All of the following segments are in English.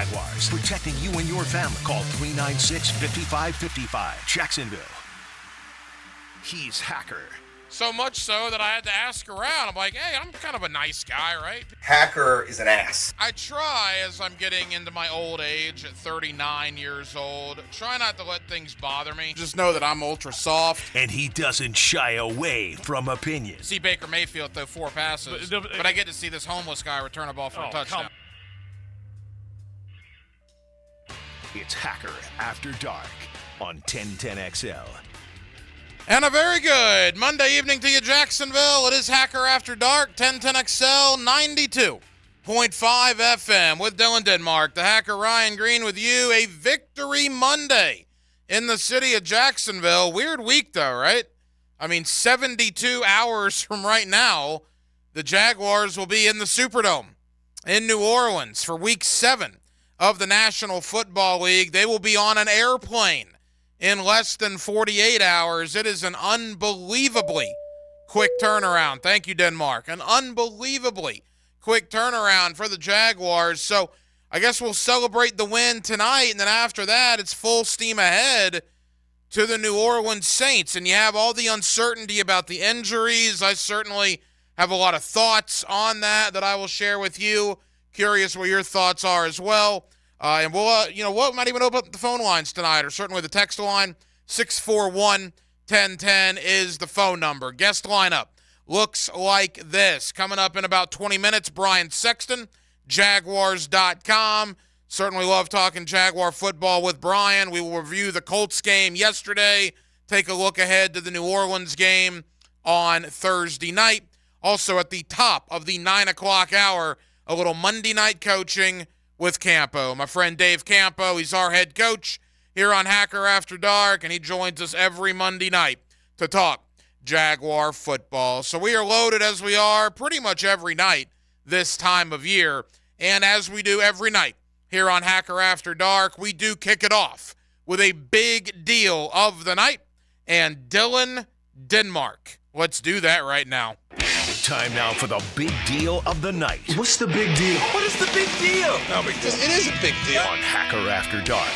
Jaguars, protecting you and your family. Call 396-5555. Jacksonville. He's Hacker. So much so that I had to ask around. I'm like, hey, I'm kind of a nice guy, right? Hacker is an ass. I try, as I'm getting into my old age at 39 years old, try not to let things bother me. Just know that I'm ultra soft. And he doesn't shy away from opinions. See Baker Mayfield throw 4 passes, but I get to see this homeless guy return a ball for a touchdown. It's Hacker After Dark on 1010XL. And a very good Monday evening to you, Jacksonville. It is Hacker After Dark, 1010XL 92.5 FM with Dylan Denmark. The Hacker Ryan Green with you. A victory Monday in the city of Jacksonville. Weird week, though, right? I mean, 72 hours from right now, the Jaguars will be in the Superdome in New Orleans for Week 7 of the National Football League. They will be on an airplane in less than 48 hours. It is an unbelievably quick turnaround. Thank you, Denmark. An unbelievably quick turnaround for the Jaguars. So I guess we'll celebrate the win tonight, and then after that, it's full steam ahead to the New Orleans Saints. And you have all the uncertainty about the injuries. I certainly have a lot of thoughts on that I will share with you. Curious what your thoughts are as well. And we'll, we might even open up the phone lines tonight, or certainly the text line. 641-1010 is the phone number. Guest lineup looks like this. Coming up in about 20 minutes, Brian Sexton, Jaguars.com. Certainly love talking Jaguar football with Brian. We will review the Colts game yesterday, take a look ahead to the New Orleans game on Thursday night. Also at the top of the 9 o'clock hour, a little Monday night coaching with Campo. My friend Dave Campo, he's our head coach here on Hacker After Dark, and he joins us every Monday night to talk Jaguar football. So we are loaded as we are pretty much every night this time of year. And as we do every night here on Hacker After Dark, we do kick it off with a big deal of the night. And Dylan Denmark. Let's do that right now. Time now for the big deal of the night. What's the big deal? What is the big deal? No big deal. It is a big deal. On Hacker After Dark.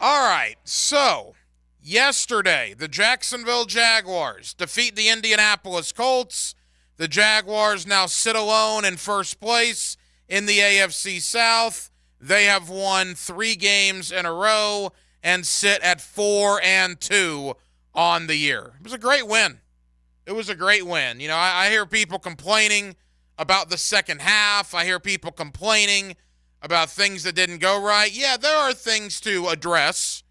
All right, so yesterday, the Jacksonville Jaguars defeat the Indianapolis Colts. The Jaguars now sit alone in first place in the AFC South. They have won 3 games in a row and sit at 4-2 on the year. It was a great win. It was a great win. I hear people complaining about the second half. I hear people complaining about things that didn't go right. Yeah, there are things to address.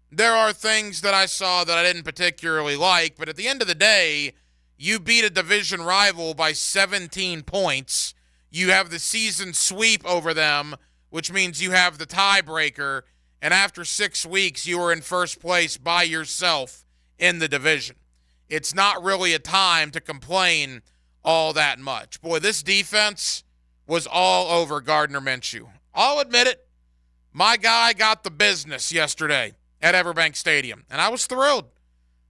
There are things that I saw that I didn't particularly like. But at the end of the day, you beat a division rival by 17 points. You have the season sweep over them, which means you have the tiebreaker. And after 6 weeks, you were in first place by yourself in the division. It's not really a time to complain all that much. Boy, this defense was all over Gardner Minshew. I'll admit it. My guy got the business yesterday at Everbank Stadium, and I was thrilled.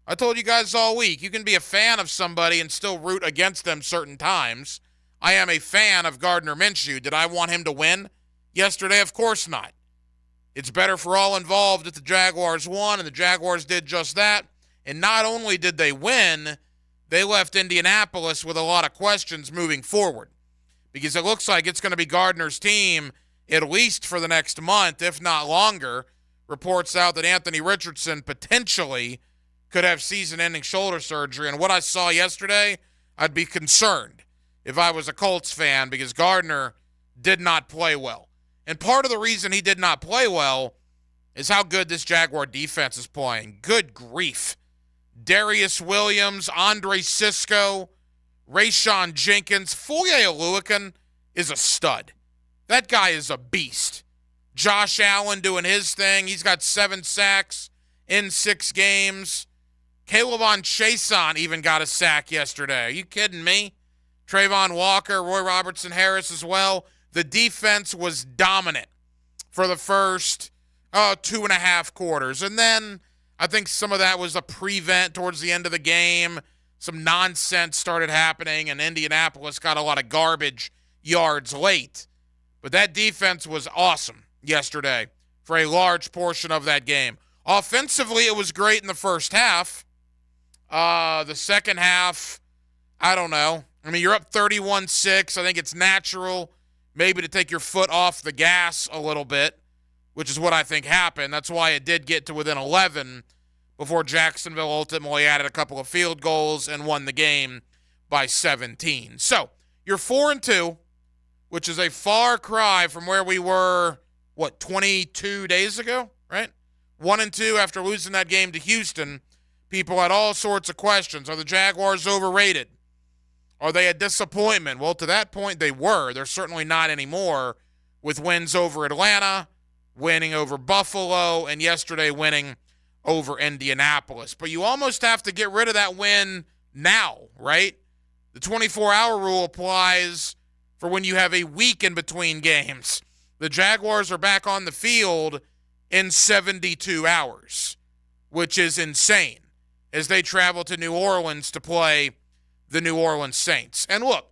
I told you guys all week, you can be a fan of somebody and still root against them certain times. I am a fan of Gardner Minshew. Did I want him to win yesterday? Of course not. It's better for all involved if the Jaguars won, and the Jaguars did just that. And not only did they win, they left Indianapolis with a lot of questions moving forward, because it looks like it's going to be Gardner's team at least for the next month, if not longer. Reports out that Anthony Richardson potentially could have season-ending shoulder surgery. And what I saw yesterday, I'd be concerned if I was a Colts fan, because Gardner did not play well. And part of the reason he did not play well is how good this Jaguar defense is playing. Good grief. Darius Williams, Andre Cisco, Rayshon Jenkins, Foye Oluokun is a stud. That guy is a beast. Josh Allen doing his thing. He's got 7 sacks in 6 games. Kayvon Chaisson even got a sack yesterday. Are you kidding me? Trayvon Walker, Roy Robertson Harris as well. The defense was dominant for the first 2.5 quarters. And then I think some of that was a prevent towards the end of the game. Some nonsense started happening, and Indianapolis got a lot of garbage yards late. But that defense was awesome. yesterday for a large portion of that game. Offensively, it was great in the first half. The second half, I don't know. I mean, you're up 31-6. I think it's natural maybe to take your foot off the gas a little bit, which is what I think happened. That's why it did get to within 11 before Jacksonville ultimately added a couple of field goals and won the game by 17. So you're 4-2, which is a far cry from where we were, 22 days ago, right? 1-2 after losing that game to Houston. People had all sorts of questions. Are the Jaguars overrated? Are they a disappointment? Well, to that point, they were. They're certainly not anymore, with wins over Atlanta, winning over Buffalo, and yesterday winning over Indianapolis. But you almost have to get rid of that win now, right? The 24-hour rule applies for when you have a week in between games. The Jaguars are back on the field in 72 hours, which is insane, as they travel to New Orleans to play the New Orleans Saints. And look,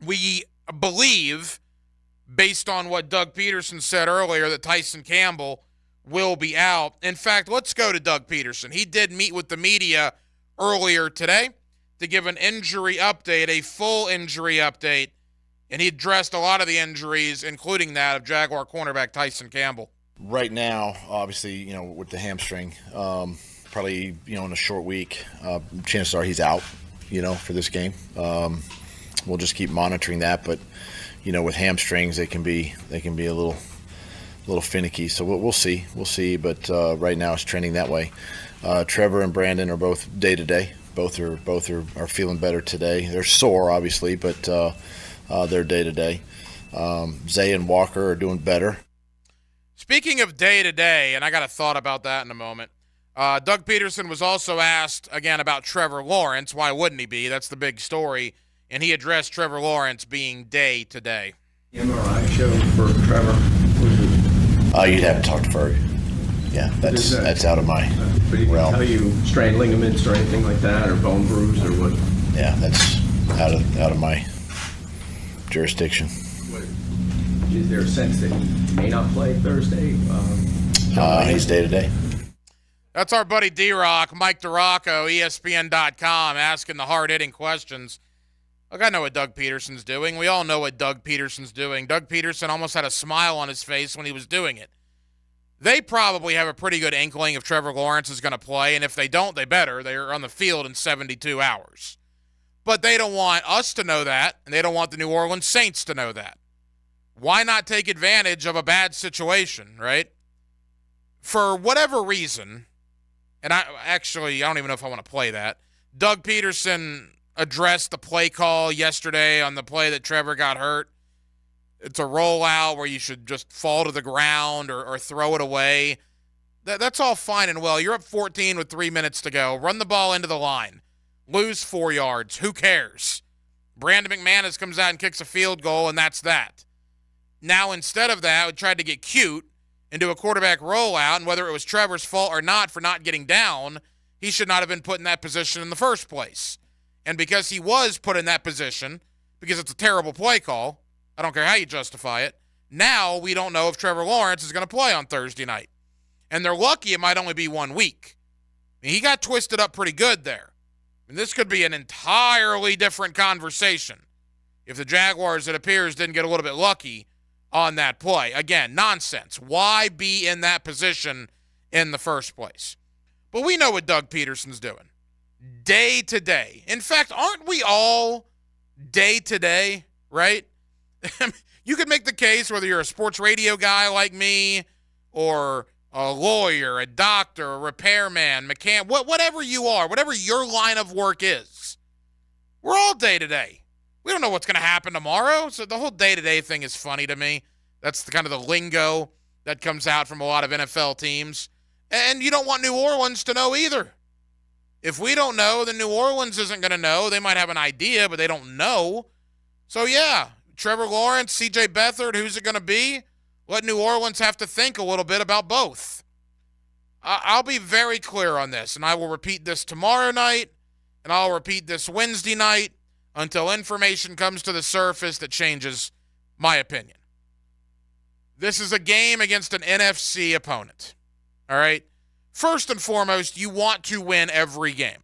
we believe, based on what Doug Peterson said earlier, that Tyson Campbell will be out. In fact, let's go to Doug Peterson. He did meet with the media earlier today to give an injury update, a full injury update, and he addressed a lot of the injuries, including that of Jaguar cornerback Tyson Campbell. Right now, obviously, with the hamstring, probably, in a short week, chances are he's out, for this game. We'll just keep monitoring that, but, with hamstrings, they can be a little finicky. So we'll see. But right now it's trending that way. Trevor and Brandon are both day to day. Both are feeling better today. They're sore, obviously, but they're day to day. Zay and Walker are doing better. Speaking of day to day, and I got a thought about that in a moment. Doug Peterson was also asked again about Trevor Lawrence. Why wouldn't he be? That's the big story. And he addressed Trevor Lawrence being day to day. MRI show for Trevor. You'd have to talk to Ferg. Yeah, that's out of my But he realm. tell you strained ligaments or anything like that, or bone bruise or what? Yeah, that's out of my jurisdiction. Is there a sense that he may not play Thursday? He's day to day. That's our buddy D-Rock, Mike DeRocco, ESPN.com, asking the hard-hitting questions. Look, I know what Doug Peterson's doing. We all know what Doug Peterson's doing. Doug Peterson almost had a smile on his face when he was doing it. They probably have a pretty good inkling if Trevor Lawrence is going to play, and if they don't, they better. They're on the field in 72 hours. But they don't want us to know that, and they don't want the New Orleans Saints to know that. Why not take advantage of a bad situation, right? For whatever reason, and I don't even know if I want to play that, Doug Peterson addressed the play call yesterday on the play that Trevor got hurt. It's a rollout where you should just fall to the ground or throw it away. That's all fine and well. You're up 14 with 3 minutes to go. Run the ball into the line. Lose 4 yards. Who cares? Brandon McManus comes out and kicks a field goal, and that's that. Now, instead of that, we tried to get cute and do a quarterback rollout, and whether it was Trevor's fault or not for not getting down, he should not have been put in that position in the first place. And because he was put in that position, because it's a terrible play call, I don't care how you justify it, now we don't know if Trevor Lawrence is going to play on Thursday night. And they're lucky it might only be 1 week. I mean, he got twisted up pretty good there. I mean, this could be an entirely different conversation if the Jaguars, it appears, didn't get a little bit lucky on that play. Again, nonsense. Why be in that position in the first place? But we know what Doug Peterson's doing. Day to day. In fact, aren't we all day to day, right? You could make the case, whether you're a sports radio guy like me or a lawyer, a doctor, a repairman, mechanic, whatever you are, whatever your line of work is, we're all day to day. We don't know what's going to happen tomorrow, so the whole day-to-day thing is funny to me. That's the kind of the lingo that comes out from a lot of NFL teams. And you don't want New Orleans to know either. If we don't know, then New Orleans isn't going to know. They might have an idea, but they don't know. So, yeah, Trevor Lawrence, C.J. Beathard, who's it going to be? Let New Orleans have to think a little bit about both. I'll be very clear on this, and I will repeat this tomorrow night, and I'll repeat this Wednesday night until information comes to the surface that changes my opinion. This is a game against an NFC opponent. All right? First and foremost, you want to win every game.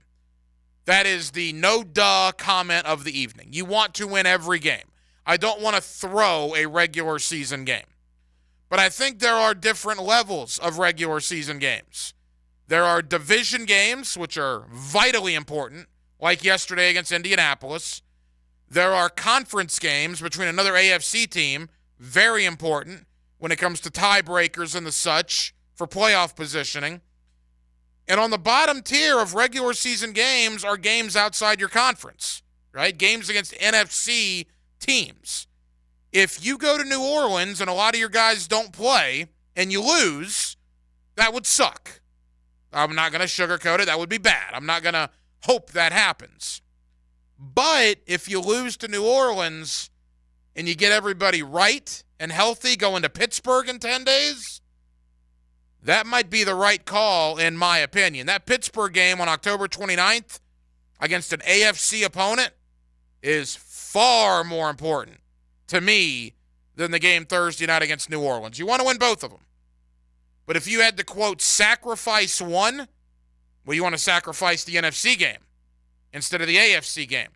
That is the no-duh comment of the evening. You want to win every game. I don't want to throw a regular season game. But I think there are different levels of regular season games. There are division games, which are vitally important, like yesterday against Indianapolis. There are conference games between another AFC team, very important when it comes to tiebreakers and the such for playoff positioning. And on the bottom tier of regular season games are games outside your conference, right? Games against NFC teams. If you go to New Orleans and a lot of your guys don't play and you lose, that would suck. I'm not going to sugarcoat it. That would be bad. I'm not going to hope that happens. But if you lose to New Orleans and you get everybody right and healthy going to Pittsburgh in 10 days, that might be the right call, in my opinion. That Pittsburgh game on October 29th against an AFC opponent is far more important to me than the game Thursday night against New Orleans. You want to win both of them. But if you had to, quote, sacrifice one, well, you want to sacrifice the NFC game instead of the AFC game.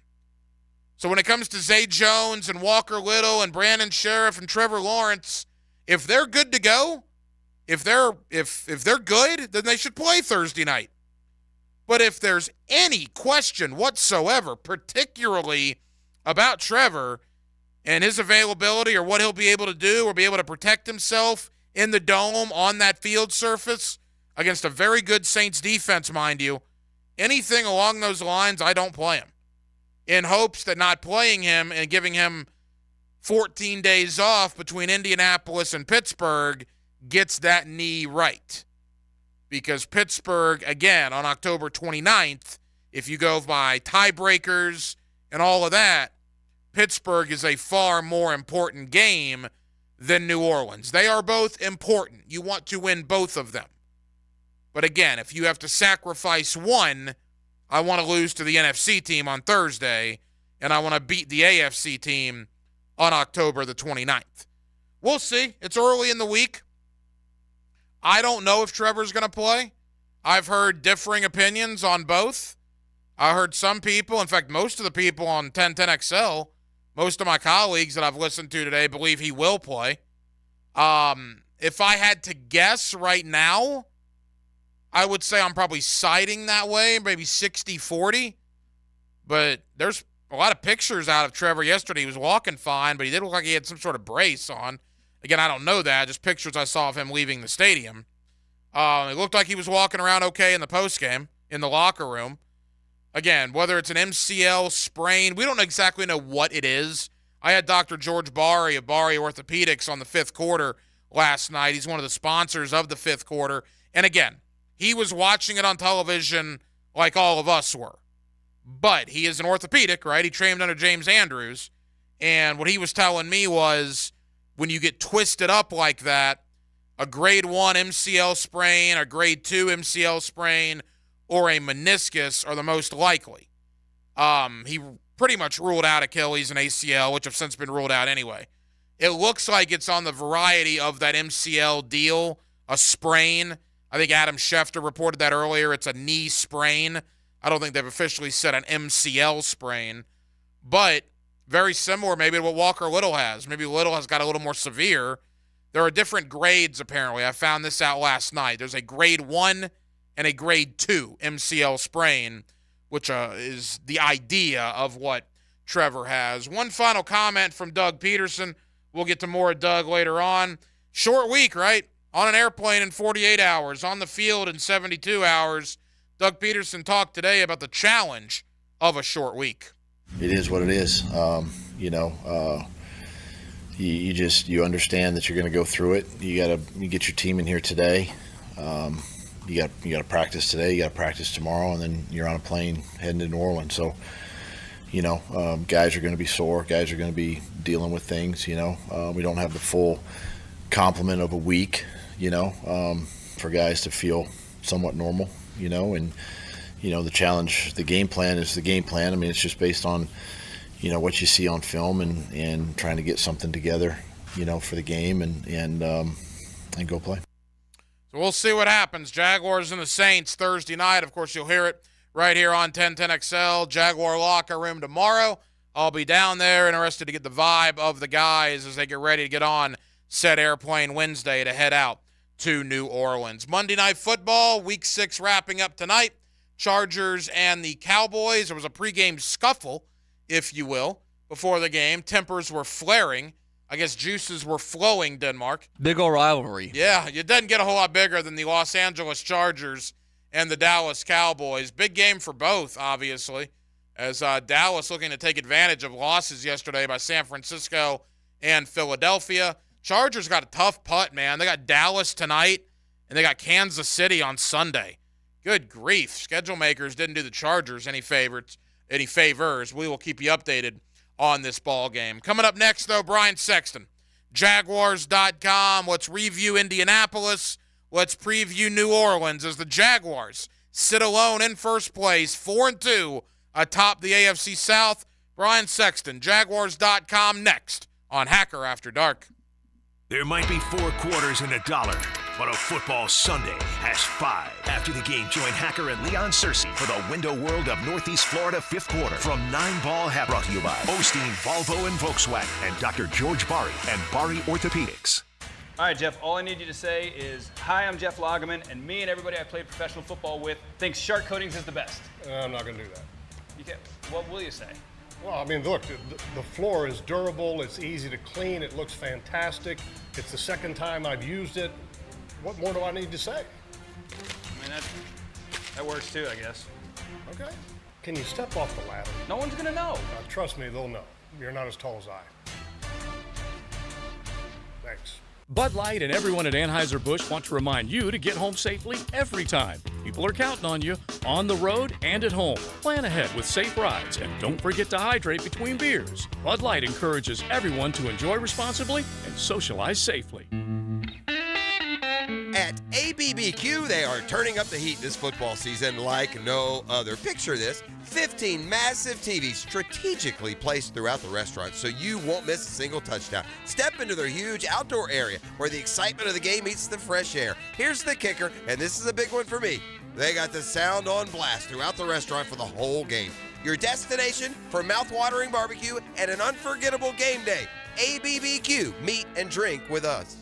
So when it comes to Zay Jones and Walker Little and Brandon Sheriff and Trevor Lawrence, if they're good to go, if they're good, then they should play Thursday night. But if there's any question whatsoever, particularly about Trevor and his availability or what he'll be able to do or be able to protect himself in the dome on that field surface against a very good Saints defense, mind you, anything along those lines, I don't play him, in hopes that not playing him and giving him 14 days off between Indianapolis and Pittsburgh gets that knee right. Because Pittsburgh, again, on October 29th, if you go by tiebreakers and all of that, Pittsburgh is a far more important game than New Orleans. They are both important. You want to win both of them. But again, if you have to sacrifice one, I want to lose to the NFC team on Thursday, and I want to beat the AFC team on October the 29th. We'll see. It's early in the week. I don't know if Trevor's going to play. I've heard differing opinions on both. I heard some people, in fact, most of the people on 1010XL, most of my colleagues that I've listened to today believe he will play. If I had to guess right now, I would say I'm probably siding that way, maybe 60-40. But there's a lot of pictures out of Trevor yesterday. He was walking fine, but he did look like he had some sort of brace on. Again, I don't know that. Just pictures I saw of him leaving the stadium. It looked like he was walking around okay in the postgame, in the locker room. Again, whether it's an MCL sprain, we don't exactly know what it is. I had Dr. George Bari of Bari Orthopedics on the fifth quarter last night. He's one of the sponsors of the fifth quarter. And again, he was watching it on television like all of us were. But he is an orthopedic, right? He trained under James Andrews. And what he was telling me was when you get twisted up like that, a grade 1 MCL sprain, a grade 2 MCL sprain, or a meniscus are the most likely. He pretty much ruled out Achilles and ACL, which have since been ruled out anyway. It looks like it's on the variety of that MCL deal, a sprain. I think Adam Schefter reported that earlier. It's a knee sprain. I don't think they've officially said an MCL sprain, but very similar maybe to what Walker Little has. Maybe Little has got a little more severe. There are different grades, apparently. I found this out last night. There's a grade 1 and a grade 2 MCL sprain, which is the idea of what Trevor has. One final comment from Doug Peterson. We'll get to more of Doug later on. Short week, right? On an airplane in 48 hours, on the field in 72 hours. Doug Peterson talked today about the challenge of a short week. It is what it is. You understand that you're going to go through it. You get your team in here today. You got to practice today. You got to practice tomorrow, and then you're on a plane heading to New Orleans. So, guys are going to be sore. Guys are going to be dealing with things. We don't have the full complement of a week. For guys to feel somewhat normal. The challenge, the game plan is the game plan. I mean, it's just based on, what you see on film and trying to get something together for the game and go play. So we'll see what happens. Jaguars and the Saints Thursday night. Of course, you'll hear it right here on 1010XL. Jaguar locker room tomorrow. I'll be down there, interested to get the vibe of the guys as they get ready to get on said airplane Wednesday to head out to New Orleans. Monday Night Football, Week 6 wrapping up tonight. Chargers and the Cowboys. There was a pregame scuffle, if you will, before the game. Tempers were flaring. I guess juices were flowing, Denmark. Big old rivalry. Yeah, it doesn't get a whole lot bigger than the Los Angeles Chargers and the Dallas Cowboys. Big game for both, obviously, as Dallas looking to take advantage of losses yesterday by San Francisco and Philadelphia. Chargers got a tough putt, man. They got Dallas tonight, and they got Kansas City on Sunday. Good grief. Schedule makers didn't do the Chargers any favors. We will keep you updated on this ball game. Coming up next, though, Brian Sexton, Jaguars.com. Let's review Indianapolis. Let's preview New Orleans as the Jaguars sit alone in first place, 4-2 atop the AFC South. Brian Sexton, Jaguars.com, next on Hacker After Dark. There might be 4 quarters in a dollar, but a football Sunday has 5. After the game, join Hacker and Leon Searcy for the Window World of Northeast Florida 5th quarter. From 9 Ball Half, brought to you by Osteen, Volvo, and Volkswagen, and Dr. George Bari and Bari Orthopedics. All right, Jeff, all I need you to say is, hi, I'm Jeff Lagerman, and me and everybody I played professional football with thinks Shark Coatings is the best. I'm not going to do that. You can't, what will you say? Well, I mean, look, the floor is durable. It's easy to clean. It looks fantastic. It's the second time I've used it. What more do I need to say? I mean, that works too, I guess. Okay. Can you step off the ladder? No one's going to know. Trust me, they'll know. You're not as tall as I. Thanks. Bud Light and everyone at Anheuser-Busch want to remind you to get home safely every time. People are counting on you, on the road and at home. Plan ahead with safe rides, and don't forget to hydrate between beers. Bud Light encourages everyone to enjoy responsibly and socialize safely. At ABBQ, they are turning up the heat this football season like no other. Picture this, 15 massive TVs strategically placed throughout the restaurant so you won't miss a single touchdown. Step into their huge outdoor area where the excitement of the game meets the fresh air. Here's the kicker, and this is a big one for me. They got the sound on blast throughout the restaurant for the whole game. Your destination for mouth-watering barbecue and an unforgettable game day. ABBQ, meet and drink with us.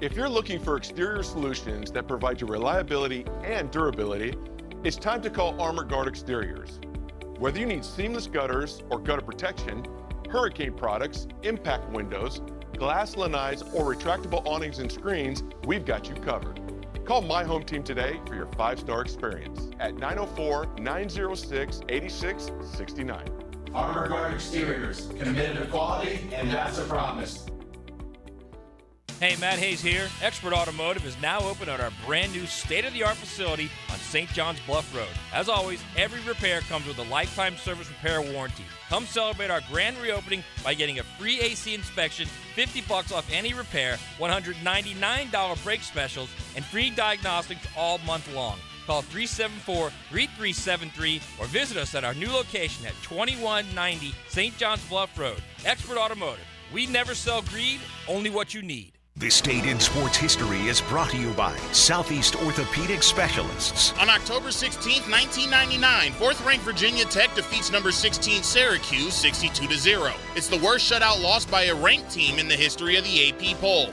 If you're looking for exterior solutions that provide you reliability and durability, it's time to call Armor Guard Exteriors. Whether you need seamless gutters or gutter protection, hurricane products, impact windows, glass lanais, or retractable awnings and screens, we've got you covered. Call My Home Team today for your 5-star experience at 904-906-8669. Armor Guard Exteriors, committed to quality, and that's a promise. Hey, Matt Hayes here. Expert Automotive is now open at our brand new state-of-the-art facility on St. John's Bluff Road. As always, every repair comes with a lifetime service repair warranty. Come celebrate our grand reopening by getting a free AC inspection, $50 off any repair, $199 brake specials, and free diagnostics all month long. Call 374-3373 or visit us at our new location at 2190 St. John's Bluff Road. Expert Automotive. We never sell greed, only what you need. This Date in Sports History is brought to you by Southeast Orthopedic Specialists. On October 16, 1999, 4th-ranked Virginia Tech defeats number 16 Syracuse 62-0. It's the worst shutout loss by a ranked team in the history of the AP poll.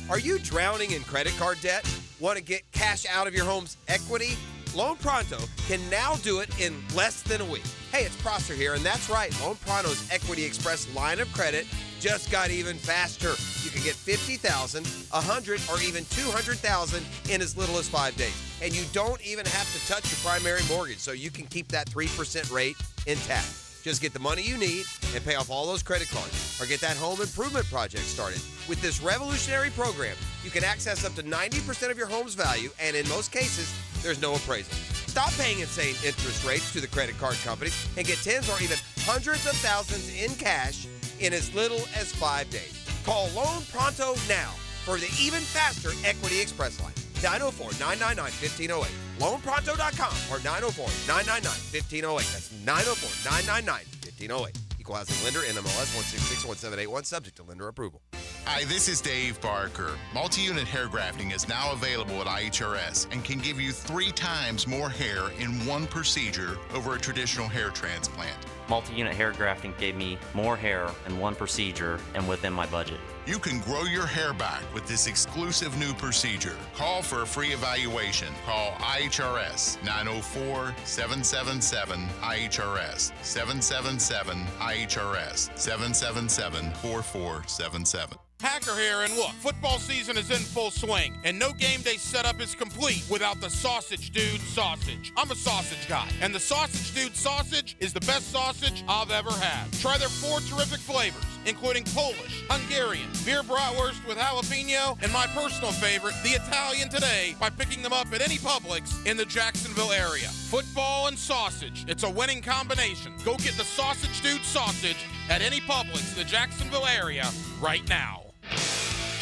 Are you drowning in credit card debt? Want to get cash out of your home's equity? Loan Pronto can now do it in less than a week. Hey, it's Prosser here, and that's right. Loan Pronto's Equity Express line of credit just got even faster. You can get $50,000, $100,000, or even $200,000 in as little as 5 days. And you don't even have to touch your primary mortgage, so you can keep that 3% rate intact. Just get the money you need and pay off all those credit cards, or get that home improvement project started. With this revolutionary program, you can access up to 90% of your home's value, and in most cases, there's no appraisal. Stop paying insane interest rates to the credit card companies and get tens or even hundreds of thousands in cash in as little as 5 days. Call Loan Pronto now for the even faster Equity Express line. 904-999-1508. LoanPronto.com or 904-999-1508. That's 904-999-1508. Equal housing lender, NMLS 1661781, subject to lender approval. Hi, this is Dave Barker. Multi-unit hair grafting is now available at IHRS and can give you 3 times more hair in one procedure over a traditional hair transplant. Multi-unit hair grafting gave me more hair in one procedure and within my budget. You can grow your hair back with this exclusive new procedure. Call for a free evaluation. Call IHRS 904-777-IHRS 777-IHRS 777-4477. Hacker here, and look, football season is in full swing, and no game day setup is complete without the Sausage Dude sausage. I'm a sausage guy, and the Sausage Dude sausage is the best sausage I've ever had. Try their 4 terrific flavors, including Polish, Hungarian, beer bratwurst with jalapeno, and my personal favorite, the Italian, today by picking them up at any Publix in the Jacksonville area. Football and sausage, it's a winning combination. Go get the Sausage Dude sausage at any Publix in the Jacksonville area right now.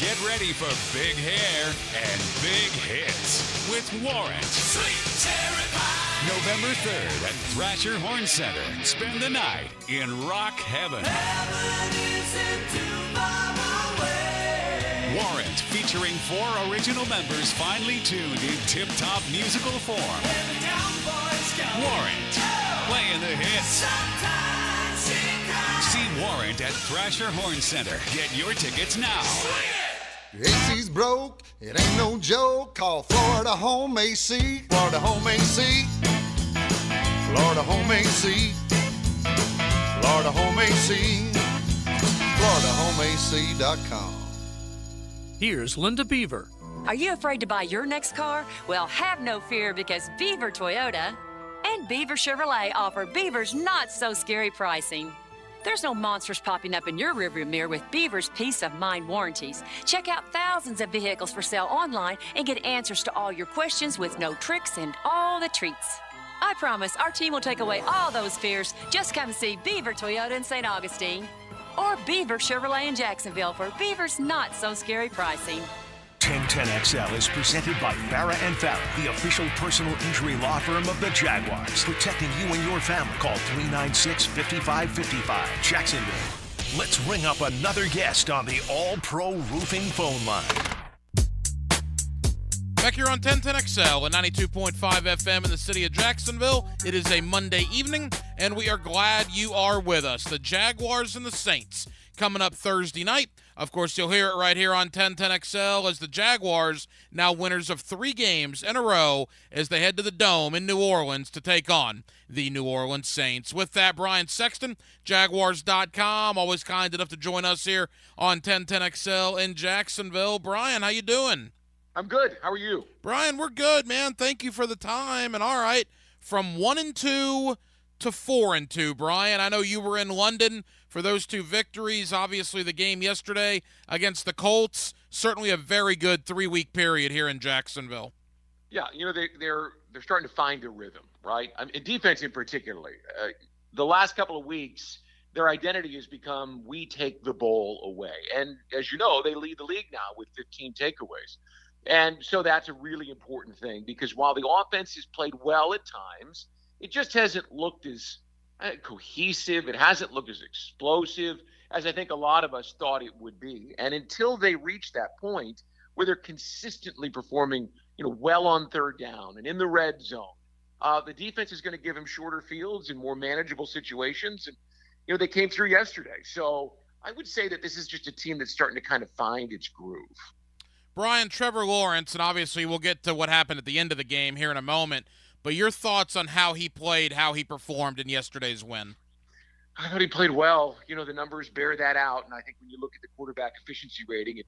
Get ready for big hair and big hits with Warrant. Sweet cherry pie. November 3rd at Thrasher Horn Center. Spend the night in rock heaven. Heaven isn't too far away. Warrant, featuring 4 original members finely tuned in tip-top musical form. Warrant, playing the hits. See Warrant at Thrasher Horn Center. Get your tickets now. Your AC's broke, it ain't no joke. Call Florida Home AC. Florida Home AC. Florida Home AC. Florida Home AC. FloridaHomeAC.com. Here's Linda Beaver. Are you afraid to buy your next car? Well, have no fear, because Beaver Toyota and Beaver Chevrolet offer Beaver's not-so-scary pricing. There's no monsters popping up in your rearview mirror with Beaver's peace of mind warranties. Check out thousands of vehicles for sale online and get answers to all your questions with no tricks and all the treats. I promise our team will take away all those fears. Just come see Beaver Toyota in St. Augustine or Beaver Chevrolet in Jacksonville for Beaver's not-so-scary pricing. 1010XL is presented by Farah and Farah, the official personal injury law firm of the Jaguars, protecting you and your family. Call 396-5555. Jacksonville. Let's ring up another guest on the All-Pro Roofing phone line. Back here on 1010XL and 92.5 FM in the city of Jacksonville. It is a Monday evening, and we are glad you are with us. The Jaguars and the Saints coming up Thursday night. Of course, you'll hear it right here on 1010XL as the Jaguars, now winners of 3 games in a row, as they head to the Dome in New Orleans to take on the New Orleans Saints. With that, Brian Sexton, Jaguars.com, always kind enough to join us here on 1010XL in Jacksonville. Brian, how you doing? I'm good. How are you? Brian, we're good, man. Thank you for the time. And all right, from 1-2 to 4-2, Brian. I know you were in London for those 2 victories. Obviously, the game yesterday against the Colts, certainly a very good 3-week period here in Jacksonville. Yeah, you know, they're starting to find a rhythm, right? I mean, defense in particular. The last couple of weeks, their identity has become, we take the ball away. And as you know, they lead the league now with 15 takeaways. And so that's a really important thing, because while the offense has played well at times, it just hasn't looked as cohesive. It hasn't looked as explosive as I think a lot of us thought it would be. And until they reach that point where they're consistently performing, well on third down and in the red zone, the defense is going to give them shorter fields and more manageable situations. And, they came through yesterday. So I would say that this is just a team that's starting to kind of find its groove. Brian, Trevor Lawrence, and obviously we'll get to what happened at the end of the game here in a moment, but your thoughts on how he played, how he performed in yesterday's win? I thought he played well. The numbers bear that out, and I think when you look at the quarterback efficiency rating,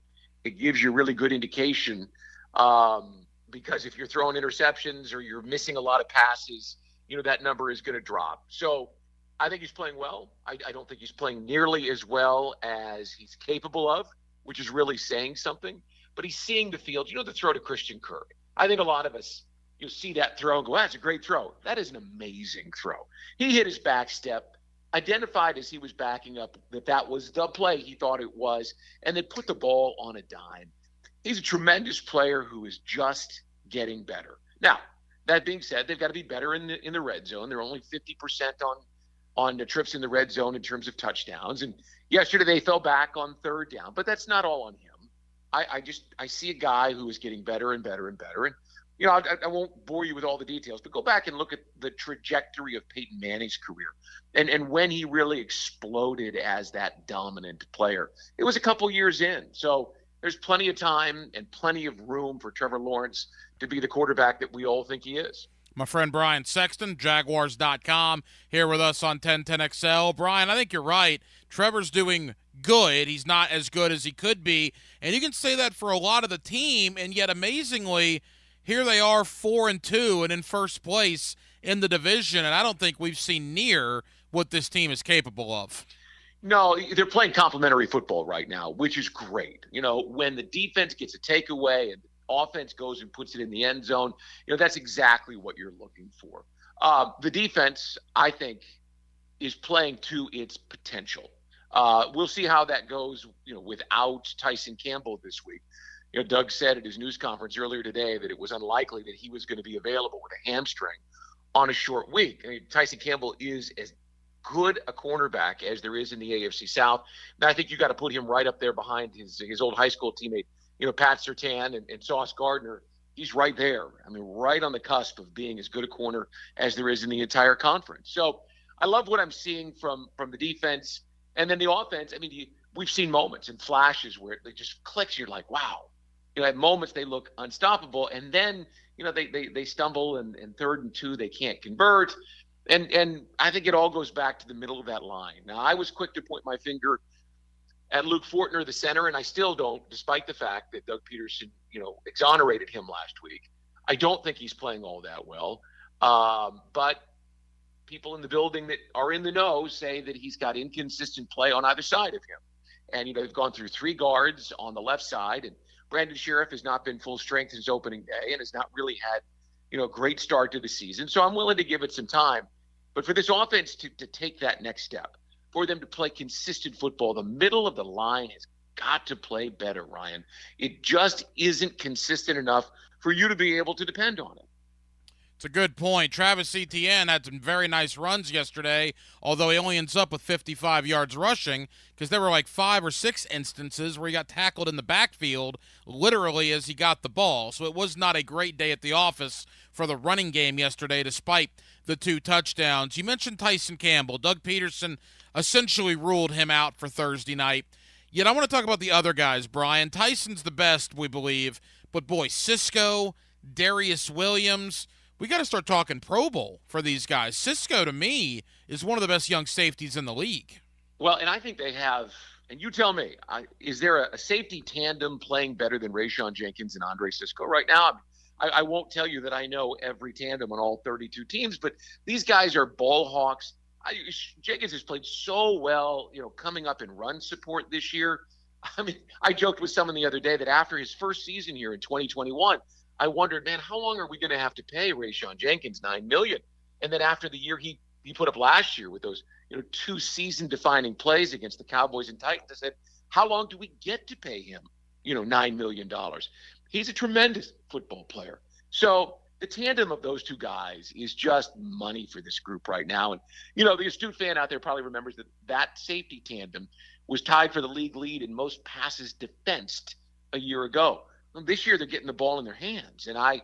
it gives you a really good indication, because if you're throwing interceptions or you're missing a lot of passes, that number is going to drop. So I think he's playing well. I don't think he's playing nearly as well as he's capable of, which is really saying something. But he's seeing the field. The throw to Christian Kirk. I think a lot of us, you'll see that throw and go, that's a great throw. That is an amazing throw. He hit his back step, identified as he was backing up that was the play he thought it was, and then put the ball on a dime. He's a tremendous player who is just getting better. Now, that being said, they've got to be better in the red zone. They're only 50% on the trips in the red zone in terms of touchdowns. And yesterday they fell back on third down, but that's not all on him. I see a guy who is getting better and better and better. And, I won't bore you with all the details, but go back and look at the trajectory of Peyton Manning's career and when he really exploded as that dominant player. It was a couple years in. So there's plenty of time and plenty of room for Trevor Lawrence to be the quarterback that we all think he is. My friend Brian Sexton, Jaguars.com, here with us on 1010XL. Brian, I think you're right. Trevor's doing good. He's not as good as he could be. And you can say that for a lot of the team, and yet amazingly, here they are 4-2 and in first place in the division, and I don't think we've seen near what this team is capable of. No, they're playing complementary football right now, which is great. When the defense gets a takeaway and the offense goes and puts it in the end zone, that's exactly what you're looking for. The defense, I think, is playing to its potential. We'll see how that goes, without Tyson Campbell this week. Doug said at his news conference earlier today that it was unlikely that he was going to be available with a hamstring on a short week. I mean, Tyson Campbell is as good a cornerback as there is in the AFC South. And I think you got to put him right up there behind his old high school teammate, Pat Surtain and Sauce Gardner. He's right there. I mean, right on the cusp of being as good a corner as there is in the entire conference. So I love what I'm seeing from the defense. And then the offense, I mean, we've seen moments and flashes where it just clicks. You're like, wow. At moments they look unstoppable, and then they stumble, and 3rd and 2 they can't convert, and I think it all goes back to the middle of that line. Now, I was quick to point my finger at Luke Fortner, the center, and I still don't, despite the fact that Doug Peterson exonerated him last week. I don't think he's playing all that well, but people in the building that are in the know say that he's got inconsistent play on either side of him, and they've gone through 3 guards on the left side, and Brandon Sheriff has not been full strength since opening day and has not really had, a great start to the season. So I'm willing to give it some time. But for this offense to take that next step, for them to play consistent football, the middle of the line has got to play better, Ryan. It just isn't consistent enough for you to be able to depend on it. It's a good point. Travis Etienne had some very nice runs yesterday, although he only ends up with 55 yards rushing because there were like 5 or 6 instances where he got tackled in the backfield literally as he got the ball. So it was not a great day at the office for the running game yesterday despite the 2 touchdowns. You mentioned Tyson Campbell. Doug Peterson essentially ruled him out for Thursday night. Yet I want to talk about the other guys, Brian. Tyson's the best, we believe, but boy, Cisco, Darius Williams, we got to start talking Pro Bowl for these guys. Cisco, to me, is one of the best young safeties in the league. Well, and I think they have, and you tell me, is there a safety tandem playing better than Rayshon Jenkins and Andre Cisco right now? I won't tell you that I know every tandem on all 32 teams, but these guys are ball hawks. Jenkins has played so well, coming up in run support this year. I mean, I joked with someone the other day that after his first season here in 2021, I wondered, man, how long are we going to have to pay Rayshon Jenkins $9 million? And then after the year he put up last year with those 2 season-defining plays against the Cowboys and Titans, I said, how long do we get to pay him $9 million? He's a tremendous football player. So the tandem of those 2 guys is just money for this group right now. And the astute fan out there probably remembers that safety tandem was tied for the league lead in most passes defensed a year ago. This year they're getting the ball in their hands, and I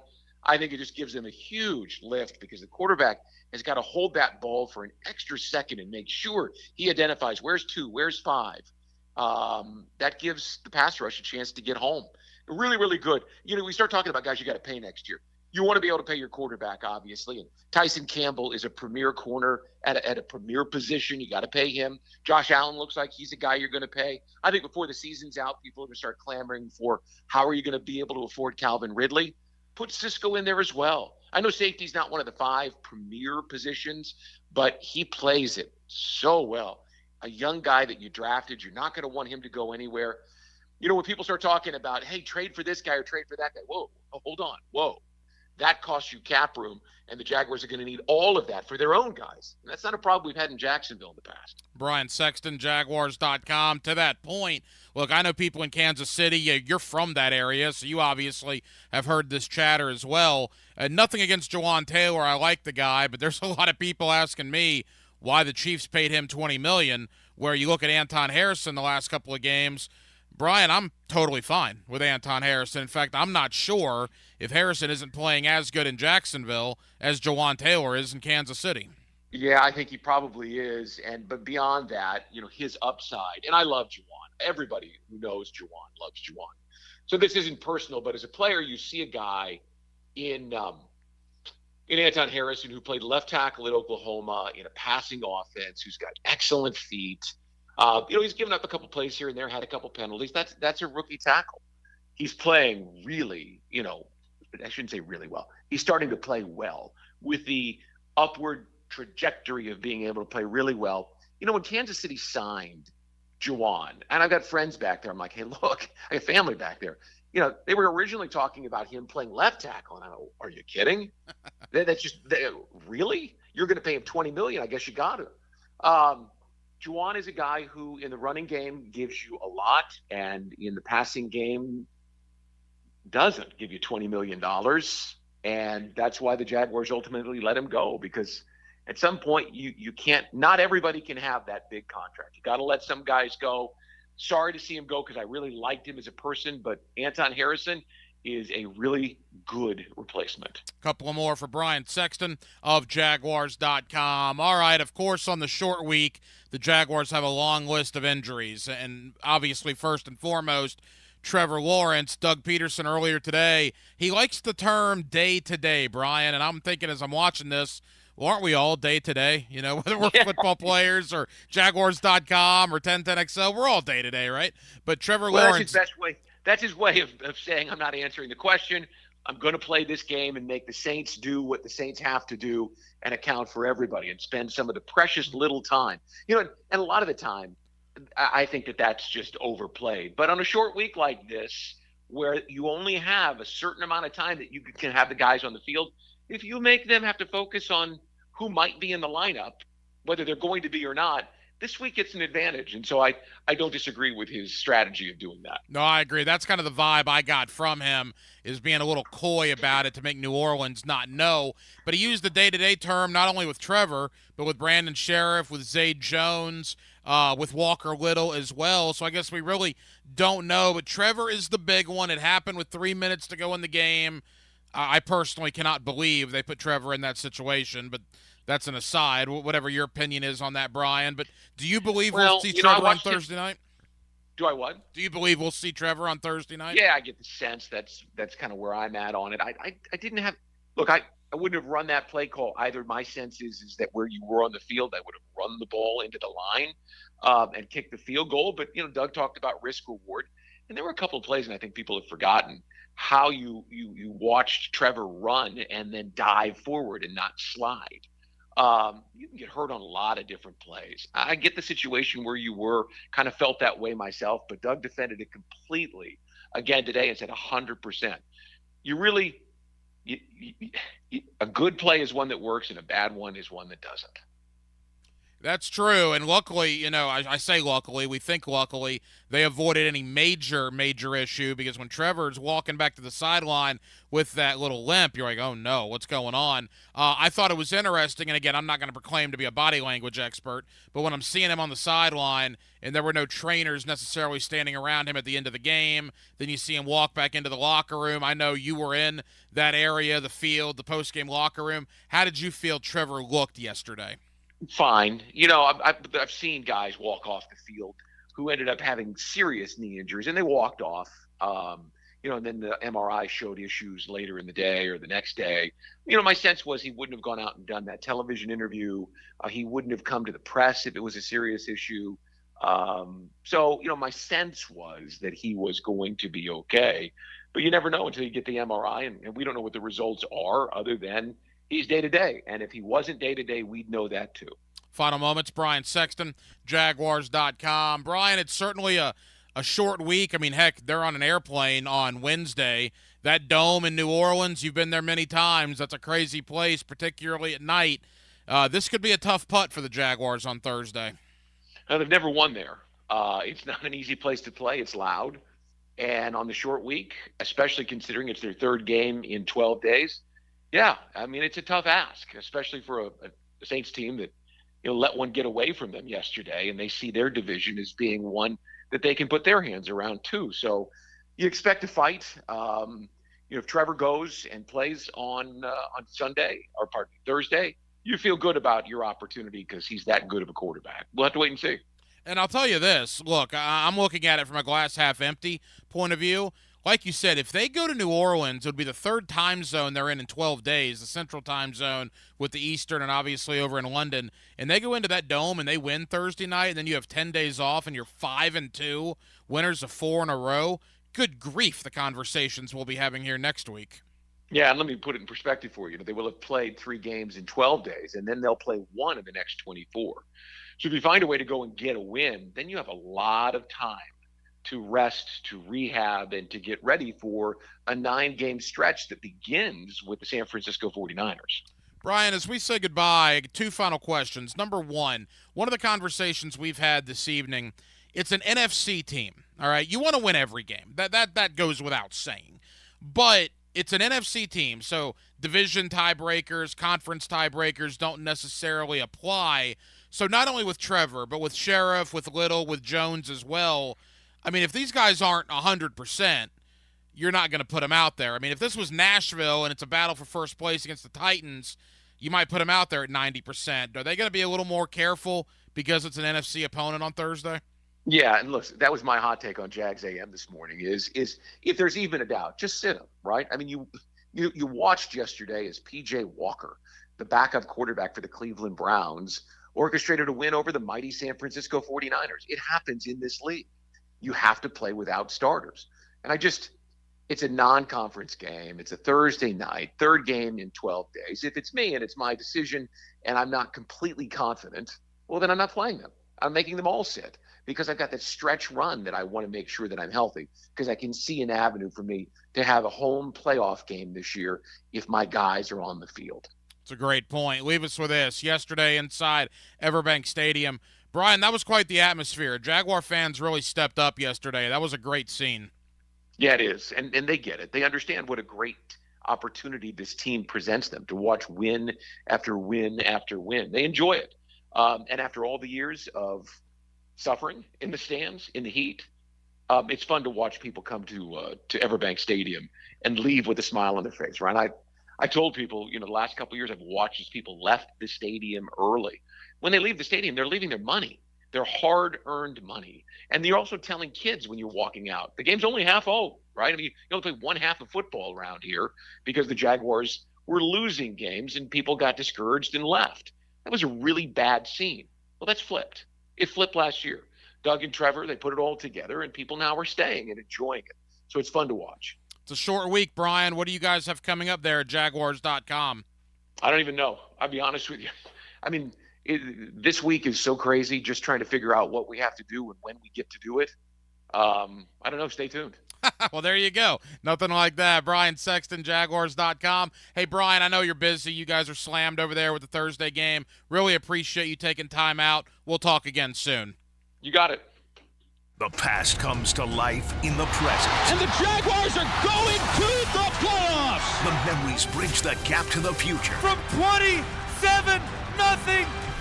think it just gives them a huge lift because the quarterback has got to hold that ball for an extra second and make sure he identifies where's 2, where's 5. That gives the pass rush a chance to get home. Really, really good. We start talking about guys you got to pay next year. You want to be able to pay your quarterback, obviously. And Tyson Campbell is a premier corner at a premier position. You got to pay him. Josh Allen looks like he's a guy you're going to pay. I think before the season's out, people are going to start clamoring for how are you going to be able to afford Calvin Ridley. Put Cisco in there as well. I know safety's not one of the 5 premier positions, but he plays it so well. A young guy that you drafted, you're not going to want him to go anywhere. When people start talking about, hey, trade for this guy or trade for that guy, whoa, hold on, whoa. That costs you cap room, and the Jaguars are going to need all of that for their own guys. And that's not a problem we've had in Jacksonville in the past. Brian Sexton, Jaguars.com. To that point, look, I know people in Kansas City, you're from that area, so you obviously have heard this chatter as well. Nothing against Jawan Taylor. I like the guy, but there's a lot of people asking me, why the Chiefs paid him $20 million, where you look at Anton Harrison the last couple of games. Brian, I'm totally fine with Anton Harrison. In fact, I'm not sure if Harrison isn't playing as good in Jacksonville as Jawan Taylor is in Kansas City. Yeah, I think he probably is. But beyond that, his upside, and I love Jawan. Everybody who knows Jawan loves Jawan. So this isn't personal, but as a player, you see a guy in Anton Harrison who played left tackle at Oklahoma in a passing offense, who's got excellent feet. He's given up a couple plays here and there, had a couple penalties. That's a rookie tackle. He's playing really, I shouldn't say really well. He's starting to play well with the upward trajectory of being able to play really well. When Kansas City signed Jawan, and I've got friends back there, I'm like, hey, look, I have family back there. They were originally talking about him playing left tackle, and I go, are you kidding? Really? You're going to pay him $20 million? I guess you got to. Jawan is a guy who, in the running game, gives you a lot, and in the passing game, doesn't give you $20 million. And that's why the Jaguars ultimately let him go, because at some point you can't. Not everybody can have that big contract. You got to let some guys go. Sorry to see him go because I really liked him as a person, but Anton Harrison is a really good replacement. A couple of more for Brian Sexton of Jaguars.com. All right, of course, on the short week, the Jaguars have a long list of injuries, and obviously, first and foremost, Trevor Lawrence. Doug Peterson earlier today, he likes the term day-to-day, Brian, and I'm thinking as I'm watching this, well, aren't we all day-to-day? Whether we're football players or Jaguars.com or 1010XL, we're all day-to-day, right? But Trevor Lawrence. That's his way of saying I'm not answering the question. I'm going to play this game and make the Saints do what the Saints have to do and account for everybody and spend some of the precious little time. And a lot of the time, I think that's just overplayed. But on a short week like this, where you only have a certain amount of time that you can have the guys on the field, if you make them have to focus on who might be in the lineup, whether they're going to be or not, this week it's an advantage. And so I don't disagree with his strategy of doing that. No, I agree. That's kind of the vibe I got from him, is being a little coy about it to make New Orleans not know. But he used the day-to-day term not only with Trevor, but with Brandon Sheriff, with Zay Jones, with Walker Little as well. So I guess we really don't know. But Trevor is the big one. It happened with 3 minutes to go in the game. I personally cannot believe they put Trevor in that situation, but that's an aside, whatever your opinion is on that, Brian. But do you believe we'll see Trevor on Thursday night? Do I what? Do you believe we'll see Trevor on Thursday night? Yeah, I get the sense that's kind of where I'm at on it. I didn't have – look, I wouldn't have run that play call either. My sense is that where you were on the field, I would have run the ball into the line and kicked the field goal. But, Doug talked about risk reward. And there were a couple of plays, and I think people have forgotten how you watched Trevor run and then dive forward and not slide. You can get hurt on a lot of different plays. I get the situation where you were, kind of felt that way myself, but Doug defended it completely again today and said 100%. A good play is one that works and a bad one is one that doesn't. That's true, and luckily, I say luckily, we think luckily, they avoided any major issue, because when Trevor's walking back to the sideline with that little limp, you're like, oh no, what's going on? I thought it was interesting, and again, I'm not going to proclaim to be a body language expert, but when I'm seeing him on the sideline, and there were no trainers necessarily standing around him at the end of the game, then you see him walk back into the locker room. I know you were in that area, the field, the post-game locker room. How did you feel Trevor looked yesterday? Fine. I've seen guys walk off the field who ended up having serious knee injuries, and they walked off. And then the MRI showed issues later in the day or the next day. My sense was he wouldn't have gone out and done that television interview. He wouldn't have come to the press if it was a serious issue. My sense was that he was going to be okay. But you never know until you get the MRI, and we don't know what the results are other than he's day-to-day. And if he wasn't day-to-day, we'd know that too. Final moments, Brian Sexton, Jaguars.com. Brian, it's certainly a short week. I mean, heck, they're on an airplane on Wednesday. That dome in New Orleans, you've been there many times. That's a crazy place, particularly at night. This could be a tough putt for the Jaguars on Thursday. They've never won there. It's not an easy place to play. It's loud. And on the short week, especially considering it's their third game in 12 days, yeah, I mean, it's a tough ask, especially for a Saints team that let one get away from them yesterday, and they see their division as being one that they can put their hands around too. So you expect a fight. If Trevor goes and plays on Thursday, you feel good about your opportunity because he's that good of a quarterback. We'll have to wait and see. And I'll tell you this. Look, I'm looking at it from a glass half empty point of view. Like you said, if they go to New Orleans, it would be the third time zone they're in 12 days, the central time zone with the Eastern and obviously over in London. And they go into that dome and they win Thursday night, and then you have 10 days off and you're 5-2, winners of 4 in a row. Good grief, the conversations we'll be having here next week. Yeah, and let me put it in perspective for you. They will have played 3 games in 12 days, and then they'll play 1 in the next 24. So if you find a way to go and get a win, then you have a lot of time to rest, to rehab, and to get ready for a 9-game stretch that begins with the San Francisco 49ers. Brian, as we say goodbye, 2 final questions. Number one of the conversations we've had this evening, it's an NFC team, all right? You want to win every game. That goes without saying. But it's an NFC team, so division tiebreakers, conference tiebreakers don't necessarily apply. So not only with Trevor, but with Sheriff, with Little, with Jones as well, I mean, if these guys aren't 100%, you're not going to put them out there. I mean, if this was Nashville and it's a battle for first place against the Titans, you might put them out there at 90%. Are they going to be a little more careful because it's an NFC opponent on Thursday? Yeah, and look, that was my hot take on Jags AM this morning is if there's even a doubt, just sit them, right? I mean, you watched yesterday as P.J. Walker, the backup quarterback for the Cleveland Browns, orchestrated a win over the mighty San Francisco 49ers. It happens in this league. You have to play without starters. And it's a non-conference game. It's a Thursday night, 3rd game in 12 days. If it's me and it's my decision and I'm not completely confident, well, then I'm not playing them. I'm making them all sit because I've got that stretch run that I want to make sure that I'm healthy because I can see an avenue for me to have a home playoff game this year if my guys are on the field. It's a great point. Leave us with this. Yesterday inside Everbank Stadium, Brian, that was quite the atmosphere. Jaguar fans really stepped up yesterday. That was a great scene. Yeah, it is. And they get it. They understand what a great opportunity this team presents them to watch win after win after win. They enjoy it. And after all the years of suffering in the stands, in the heat, it's fun to watch people come to Everbank Stadium and leave with a smile on their face, right? I told people, the last couple of years I've watched as people left the stadium early. When they leave the stadium, they're leaving their money, their hard-earned money. And you're also telling kids when you're walking out, the game's only half over, right? I mean, you only play one half of football around here because the Jaguars were losing games and people got discouraged and left. That was a really bad scene. Well, that's flipped. It flipped last year. Doug and Trevor, they put it all together, and people now are staying and enjoying it. So it's fun to watch. It's a short week, Brian. What do you guys have coming up there at Jaguars.com? I don't even know. I'll be honest with you. I mean, this week is so crazy just trying to figure out what we have to do and when we get to do it. I don't know. Stay tuned. Well, there you go. Nothing like that. Brian Sexton, Jaguars.com. Hey, Brian, I know you're busy. You guys are slammed over there with the Thursday game. Really appreciate you taking time out. We'll talk again soon. You got it. The past comes to life in the present. And the Jaguars are going to the playoffs. The memories bridge the gap to the future. From 27-0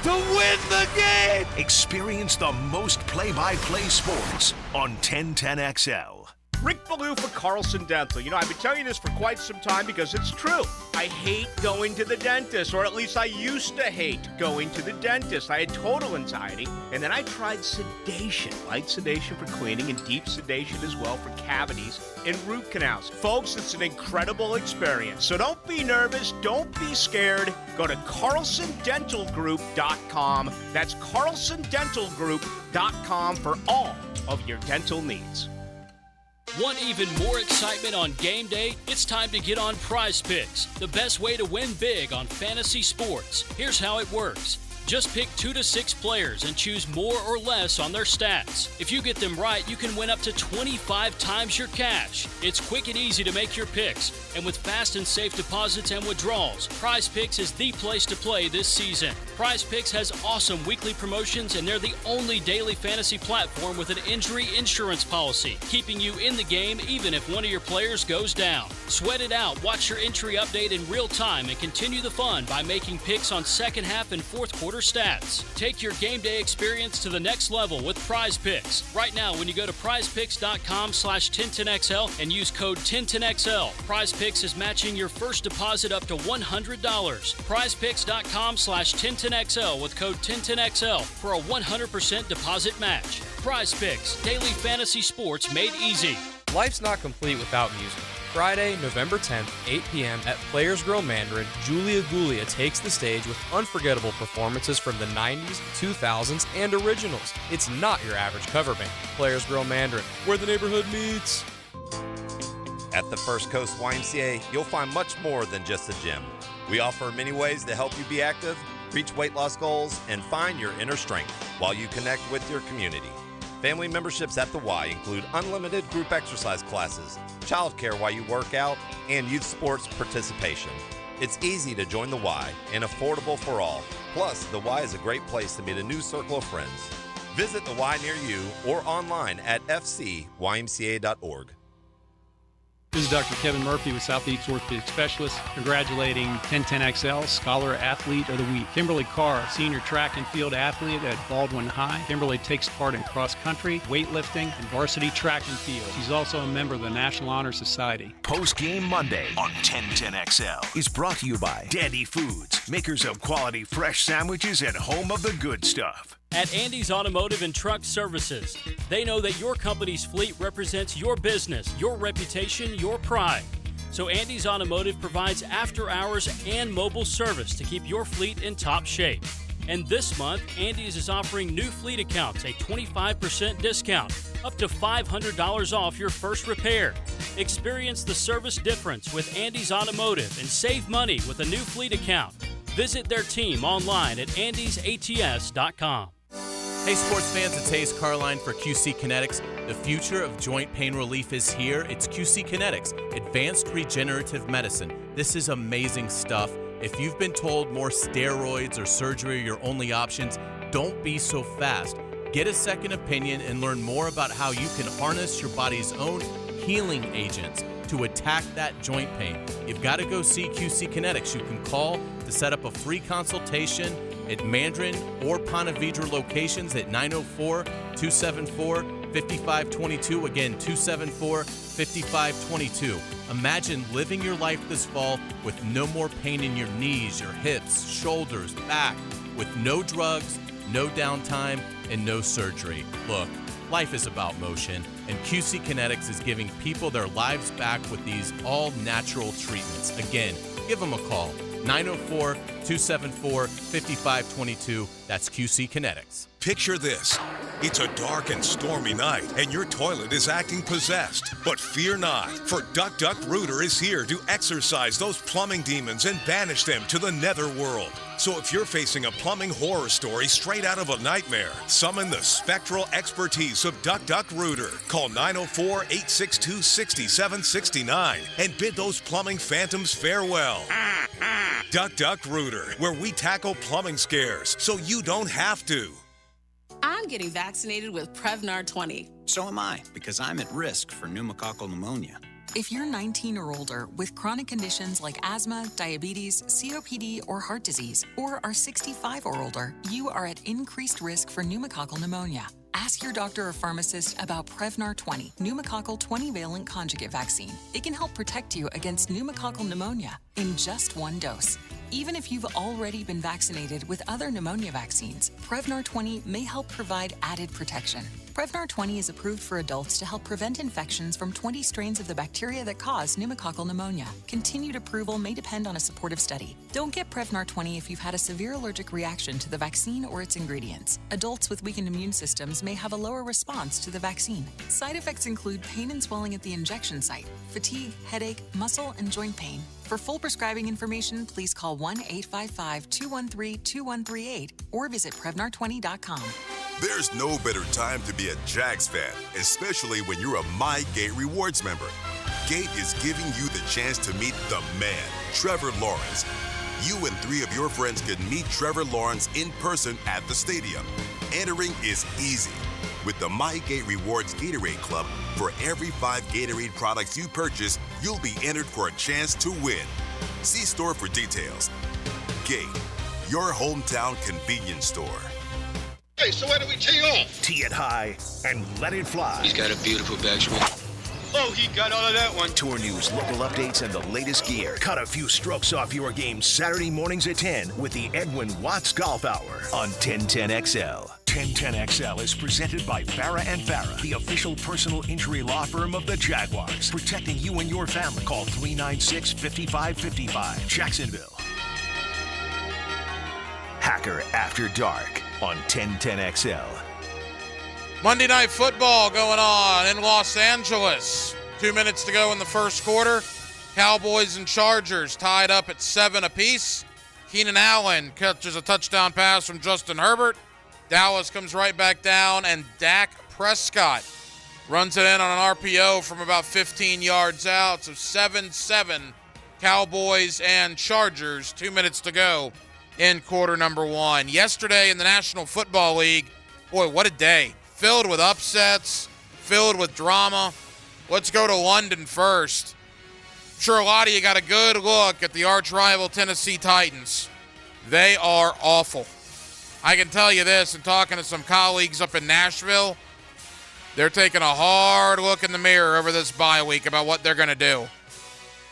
to win the game. Experience the most play-by-play sports on 1010XL. Rick Ballou for Carlson Dental. I've been telling you this for quite some time because it's true. I hate going to the dentist, or at least I used to hate going to the dentist. I had total anxiety, and then I tried sedation. Light sedation for cleaning and deep sedation as well for cavities and root canals. Folks, it's an incredible experience. So don't be nervous. Don't be scared. Go to CarlsonDentalGroup.com. That's CarlsonDentalGroup.com for all of your dental needs. Want even more excitement on game day? It's time to get on Prize Picks, the best way to win big on fantasy sports. Here's how it works. Just pick 2 to 6 players and choose more or less on their stats. If you get them right, you can win up to 25 times your cash. It's quick and easy to make your picks, and with fast and safe deposits and withdrawals, Prize Picks is the place to play this season. Prize Picks has awesome weekly promotions, and they're the only daily fantasy platform with an injury insurance policy, keeping you in the game even if one of your players goes down. Sweat it out, watch your entry update in real time, and continue the fun by making picks on second half and fourth quarter quarter stats. Take your game day experience to the next level with Prize Picks. Right now, when you go to prizepicks.com/1010XL and use code 1010XL, Prize Picks is matching your first deposit up to $100. prizepicks.com/1010XL with code 1010XL for a 100% deposit match. Prize Picks, daily fantasy sports made easy. Life's not complete without music. Friday, November 10th, 8 p.m. at Players Grill Mandarin, Julia Gulia takes the stage with unforgettable performances from the 90s, 2000s, and originals. It's not your average cover band. Players Grill Mandarin, where the neighborhood meets. At the First Coast YMCA, you'll find much more than just a gym. We offer many ways to help you be active, reach weight loss goals, and find your inner strength while you connect with your community. Family memberships at the Y include unlimited group exercise classes, childcare while you work out, and youth sports participation. It's easy to join the Y and affordable for all. Plus, the Y is a great place to meet a new circle of friends. Visit the Y near you or online at fcymca.org. This is Dr. Kevin Murphy with Southeast Orthopedic Specialists, congratulating 1010XL Scholar Athlete of the Week. Kimberly Carr, senior track and field athlete at Baldwin High. Kimberly takes part in cross country, weightlifting, and varsity track and field. She's also a member of the National Honor Society. Post Game Monday on 1010XL is brought to you by Dandy Foods, makers of quality fresh sandwiches and home of the good stuff. At Andy's Automotive and Truck Services, they know that your company's fleet represents your business, your reputation, your pride. So Andy's Automotive provides after-hours and mobile service to keep your fleet in top shape. And this month, Andy's is offering new fleet accounts a 25% discount, up to $500 off your first repair. Experience the service difference with Andy's Automotive and save money with a new fleet account. Visit their team online at andysats.com. Hey sports fans, it's Hayes Carline for QC Kinetics. The future of joint pain relief is here. It's QC Kinetics, advanced regenerative medicine. This is amazing stuff. If you've been told more steroids or surgery are your only options, don't be so fast. Get a second opinion and learn more about how you can harness your body's own healing agents to attack that joint pain. You've got to go see QC Kinetics. You can call to set up a free consultation at Mandarin or Ponte Vedra locations at 904-274-5522. Again, 274-5522. Imagine living your life this fall with no more pain in your knees, your hips, shoulders, back, with no drugs, no downtime, and no surgery. Look, life is about motion, and QC Kinetics is giving people their lives back with these all-natural treatments. Again, give them a call. 904-274-5522. That's QC Kinetics. Picture this. It's a dark and stormy night, and your toilet is acting possessed. But fear not, for Duck Duck Rooter is here to exorcise those plumbing demons and banish them to the netherworld. So if you're facing a plumbing horror story straight out of a nightmare, summon the spectral expertise of Duck Duck Rooter. Call 904-862-6769 and bid those plumbing phantoms farewell. Duck Duck Rooter, where we tackle plumbing scares so you don't have to. I'm getting vaccinated with Prevnar 20. So am I, because I'm at risk for pneumococcal pneumonia. If you're 19 or older with chronic conditions like asthma, diabetes, COPD, or heart disease, or are 65 or older, you are at increased risk for pneumococcal pneumonia. Ask your doctor or pharmacist about Prevnar 20, pneumococcal 20-valent conjugate vaccine. It can help protect you against pneumococcal pneumonia in just one dose. Even if you've already been vaccinated with other pneumonia vaccines, Prevnar 20 may help provide added protection. Prevnar 20 is approved for adults to help prevent infections from 20 strains of the bacteria that cause pneumococcal pneumonia. Continued approval may depend on a supportive study. Don't get Prevnar 20 if you've had a severe allergic reaction to the vaccine or its ingredients. Adults with weakened immune systems may have a lower response to the vaccine. Side effects include pain and swelling at the injection site, fatigue, headache, muscle, and joint pain. For full prescribing information, please call 1-855-213-2138 or visit Prevnar20.com. There's no better time to be a Jags fan, especially when you're a My Gate Rewards member. Gate is giving you the chance to meet the man, Trevor Lawrence. You and 3 of your friends can meet Trevor Lawrence in person at the stadium. Entering is easy. With the My Gate Rewards Gatorade Club, for every 5 Gatorade products you purchase, you'll be entered for a chance to win. See store for details. Gate, your hometown convenience store. Hey, so where do we tee off? Tee it high and let it fly. He's got a beautiful backswing. Oh, he got all of that one. Tour news, local updates, and the latest gear. Cut a few strokes off your game Saturday mornings at 10 with the Edwin Watts Golf Hour on 1010XL. 1010XL is presented by Farah and Farah, the official personal injury law firm of the Jaguars. Protecting you and your family. Call 396-5555. Jacksonville. Hacker After Dark on 1010XL. Monday Night Football going on in Los Angeles. 2 minutes to go in the first quarter. Cowboys and Chargers tied up at 7 apiece. Keenan Allen catches a touchdown pass from Justin Herbert. Dallas comes right back down, and Dak Prescott runs it in on an RPO from about 15 yards out. So 7-7 Cowboys and Chargers. 2 minutes to go in quarter number one. Yesterday in the National Football League, boy, what a day. Filled with upsets, filled with drama. Let's go to London first. I'm sure a lot of you got a good look at the arch-rival Tennessee Titans. They are awful. I can tell you this, in talking to some colleagues up in Nashville, they're taking a hard look in the mirror over this bye week about what they're going to do.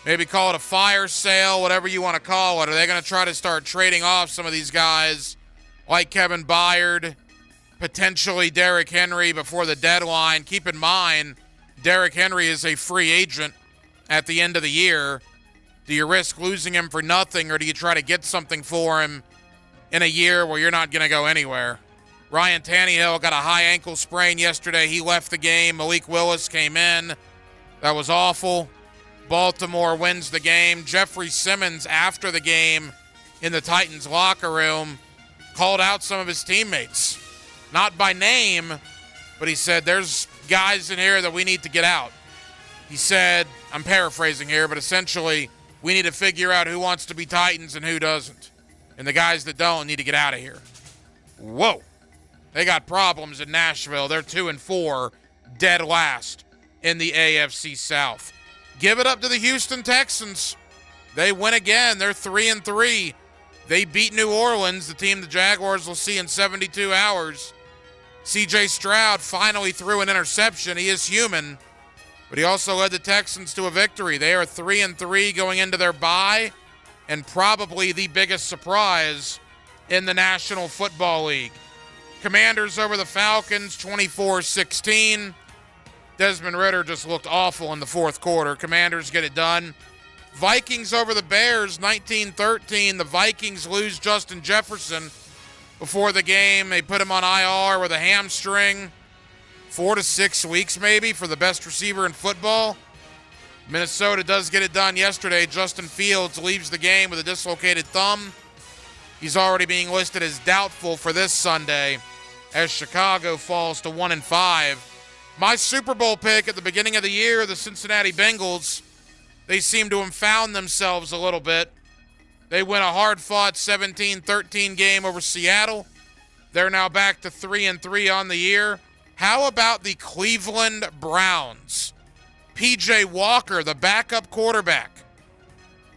Maybe call it a fire sale, whatever you want to call it. Are they going to try to start trading off some of these guys like Kevin Byard, potentially Derrick Henry before the deadline? Keep in mind, Derrick Henry is a free agent at the end of the year. Do you risk losing him for nothing, or do you try to get something for him in a year where you're not going to go anywhere? Ryan Tannehill got a high ankle sprain yesterday. He left the game. Malik Willis came in. That was awful. Baltimore wins the game. Jeffrey Simmons, after the game in the Titans locker room, called out some of his teammates. Not by name, but he said, there's guys in here that we need to get out. He said, I'm paraphrasing here, but essentially, we need to figure out who wants to be Titans and who doesn't. And the guys that don't need to get out of here. Whoa. They got problems in Nashville. They're 2-4, dead last in the AFC South. Give it up to the Houston Texans. They win again. They're 3-3. They beat New Orleans, the team the Jaguars will see in 72 hours. C.J. Stroud finally threw an interception. He is human, but he also led the Texans to a victory. They are 3-3 going into their bye, and probably the biggest surprise in the National Football League. Commanders over the Falcons, 24-16. Desmond Ridder just looked awful in the fourth quarter. Commanders get it done. Vikings over the Bears, 19-13. The Vikings lose Justin Jefferson before the game. They put him on IR with a hamstring. 4 to 6 weeks maybe for the best receiver in football. Minnesota does get it done yesterday. Justin Fields leaves the game with a dislocated thumb. He's already being listed as doubtful for this Sunday as Chicago falls to 1-5. My Super Bowl pick at the beginning of the year, the Cincinnati Bengals, they seem to have found themselves a little bit. They win a hard-fought 17-13 game over Seattle. They're now back to 3-3 on the year. How about the Cleveland Browns? P.J. Walker, the backup quarterback,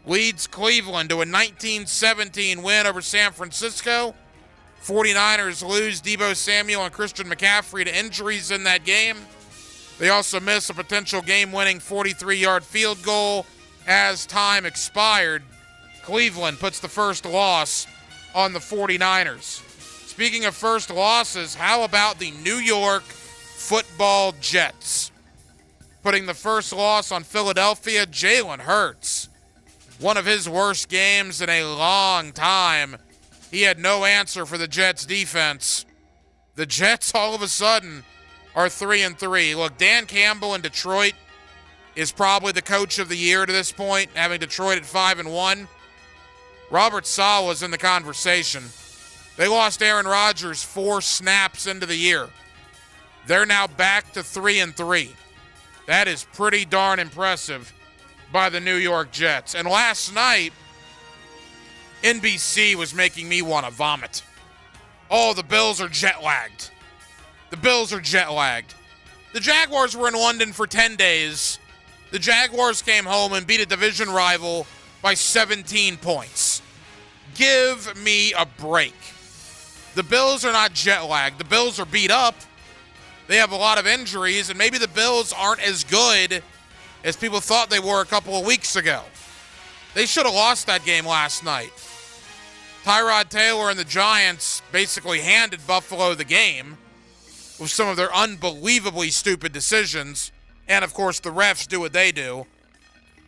leads Cleveland to a 19-17 win over San Francisco. 49ers lose Deebo Samuel and Christian McCaffrey to injuries in that game. They also miss a potential game-winning 43-yard field goal as time expired. Cleveland puts the first loss on the 49ers. Speaking of first losses, how about the New York Football Jets? Putting the first loss on Philadelphia, Jalen Hurts. One of his worst games in a long time. He had no answer for the Jets defense. The Jets all of a sudden are 3-3. Look, Dan Campbell in Detroit is probably the coach of the year to this point, having Detroit at 5-1. Robert Saleh's in the conversation. They lost Aaron Rodgers 4 snaps into the year. They're now back to 3-3. That is pretty darn impressive by the New York Jets. And last night, NBC was making me want to vomit. Oh, the Bills are jet-lagged. The Bills are jet-lagged. The Jaguars were in London for 10 days. The Jaguars came home and beat a division rival by 17 points. Give me a break. The Bills are not jet lagged. The Bills are beat up. They have a lot of injuries, and maybe the Bills aren't as good as people thought they were a couple of weeks ago. They should have lost that game last night. Tyrod Taylor and the Giants basically handed Buffalo the game with some of their unbelievably stupid decisions. And, of course, the refs do what they do.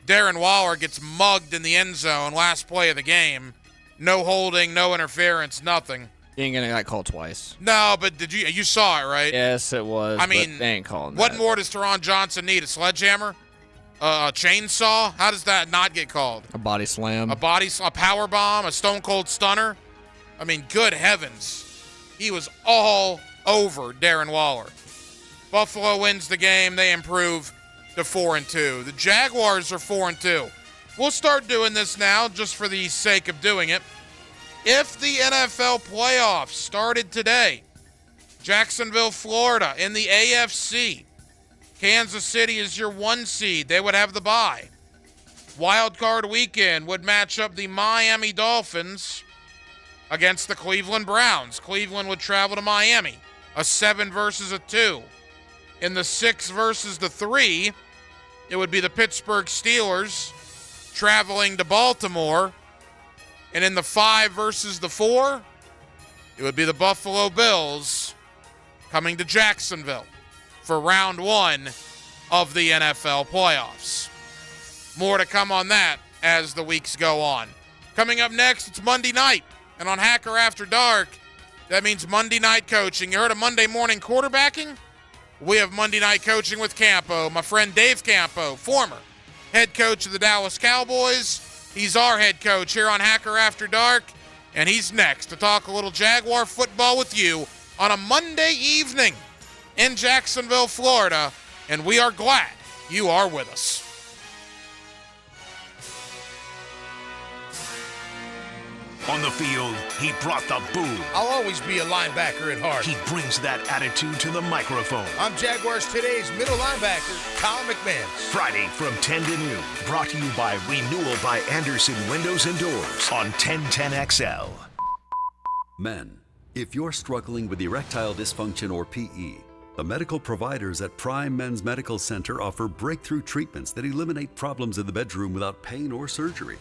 Darren Waller gets mugged in the end zone, last play of the game. No holding, no interference, nothing. You ain't getting that call twice. No, but you saw it, right? Yes, it was. I mean, but they ain't calling what that. more does Teron Johnson need? A sledgehammer? A chainsaw? How does that not get called? A body slam. A power bomb? A stone cold stunner? I mean, good heavens. He was all over Darren Waller. Buffalo wins the game. They improve to 4-2. The Jaguars are 4-2. We'll start doing this now just for the sake of doing it. If the NFL playoffs started today, Jacksonville, Florida in the AFC, Kansas City is your 1 seed. They would have the bye. Wild card weekend would match up the Miami Dolphins against the Cleveland Browns. Cleveland would travel to Miami. A 7 versus a 2. In the 6 versus the 3, it would be the Pittsburgh Steelers traveling to Baltimore. And in the 5 versus the 4, it would be the Buffalo Bills coming to Jacksonville for round 1 of the NFL playoffs. More to come on that as the weeks go on. Coming up next, it's Monday night. And on Hacker After Dark, that means Monday night coaching. You heard of Monday morning quarterbacking? We have Monday night coaching with Campo. My friend Dave Campo, former head coach of the Dallas Cowboys. He's our head coach here on Hacker After Dark, and he's next to talk a little Jaguar football with you on a Monday evening in Jacksonville, Florida, and we are glad you are with us. On the field, he brought the boom. I'll always be a linebacker at heart. He brings that attitude to the microphone. I'm Jaguars Today's middle linebacker, Kyle McMahon. Friday from 10 to noon. Brought to you by Renewal by Anderson Windows and Doors on 1010XL. Men, if you're struggling with erectile dysfunction or PE, the medical providers at Prime Men's Medical Center offer breakthrough treatments that eliminate problems in the bedroom without pain or surgery.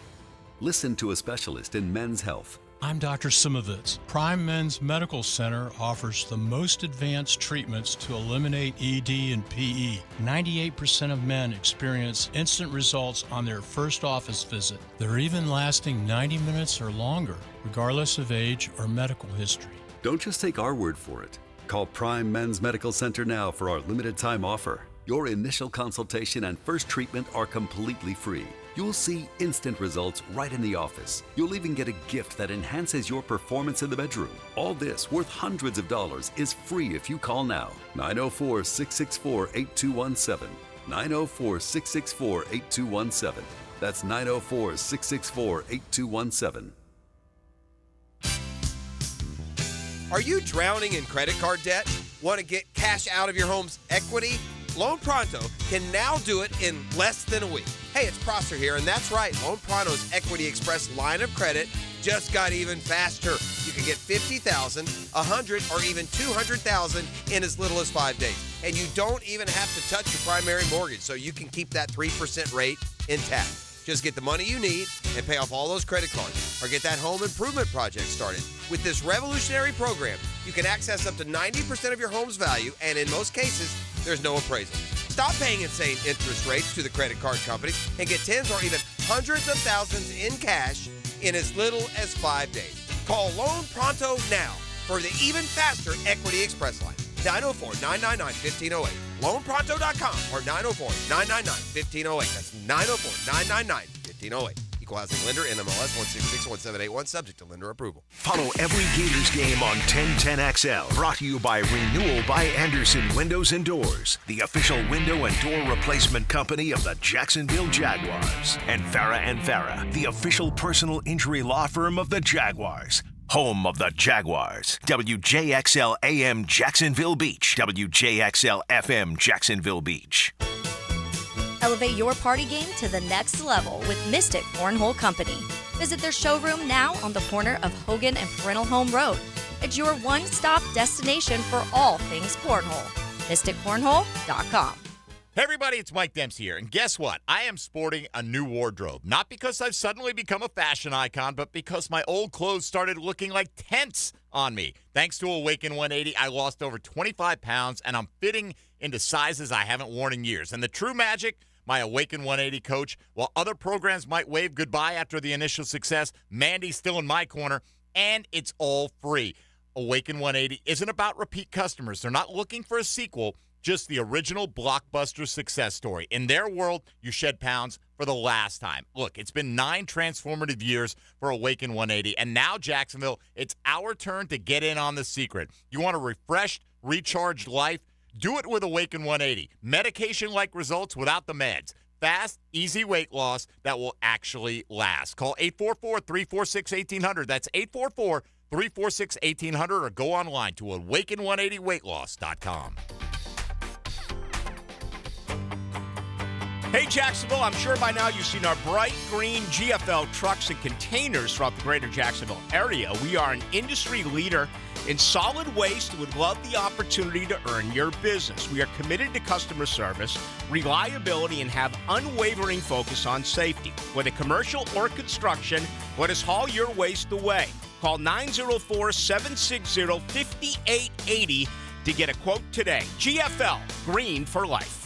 Listen to a specialist in men's health. I'm Dr. Simovitz. Prime Men's Medical Center offers the most advanced treatments to eliminate ED and PE. 98% of men experience instant results on their first office visit. They're even lasting 90 minutes or longer, regardless of age or medical history. Don't just take our word for it. Call Prime Men's Medical Center now for our limited time offer. Your initial consultation and first treatment are completely free. You'll see instant results right in the office. You'll even get a gift that enhances your performance in the bedroom. All this, worth hundreds of dollars, is free if you call now. 904-664-8217. 904-664-8217. That's 904-664-8217. Are you drowning in credit card debt? Want to get cash out of your home's equity? Loan Pronto can now do it in less than a week. Hey, it's Prosser here, and that's right. Loan Pronto's Equity Express line of credit just got even faster. You can get $50,000, $100,000, or even $200,000 in as little as 5 days. And you don't even have to touch your primary mortgage, so you can keep that 3% rate intact. Just get the money you need and pay off all those credit cards, or get that home improvement project started. With this revolutionary program, you can access up to 90% of your home's value, and in most cases, there's no appraisal. Stop paying insane interest rates to the credit card companies and get tens or even hundreds of thousands in cash in as little as 5 days. Call Loan Pronto now for the even faster Equity Express line. 904-999-1508. LoanPronto.com or 904-999-1508. That's 904-999-1508. Equal housing lender, NMLS 1661781, subject to lender approval. Follow every Gators game on 1010XL. Brought to you by Renewal by Anderson Windows and Doors, the official window and door replacement company of the Jacksonville Jaguars. And Farah, the official personal injury law firm of the Jaguars. Home of the Jaguars. WJXL AM Jacksonville Beach. WJXL FM Jacksonville Beach. Elevate your party game to the next level with Mystic Cornhole Company. Visit their showroom now on the corner of Hogan and Parental Home Road. It's your one-stop destination for all things cornhole. MysticCornhole.com. Hey everybody, it's Mike Dempsey here, and guess what? I am sporting a new wardrobe. Not because I've suddenly become a fashion icon, but because my old clothes started looking like tents on me. Thanks to Awaken 180, I lost over 25 pounds, and I'm fitting into sizes I haven't worn in years. And the true magic, my Awaken 180 coach, while other programs might wave goodbye after the initial success, Mandy's still in my corner, and it's all free. Awaken 180 isn't about repeat customers. They're not looking for a sequel, just the original blockbuster success story. In their world, you shed pounds for the last time. Look, it's been 9 transformative years for Awaken 180, and now Jacksonville, it's our turn to get in on the secret. You want a refreshed, recharged life? Do it with Awaken 180. Medication-like results without the meds. Fast, easy weight loss that will actually last. Call 844-346-1800. That's 844-346-1800, or go online to awaken180weightloss.com. Hey, Jacksonville, I'm sure by now you've seen our bright green GFL trucks and containers throughout the greater Jacksonville area. We are an industry leader in solid waste and would love the opportunity to earn your business. We are committed to customer service, reliability, and have unwavering focus on safety. Whether commercial or construction, let us haul your waste away. Call 904-760-5880 to get a quote today. GFL, green for life.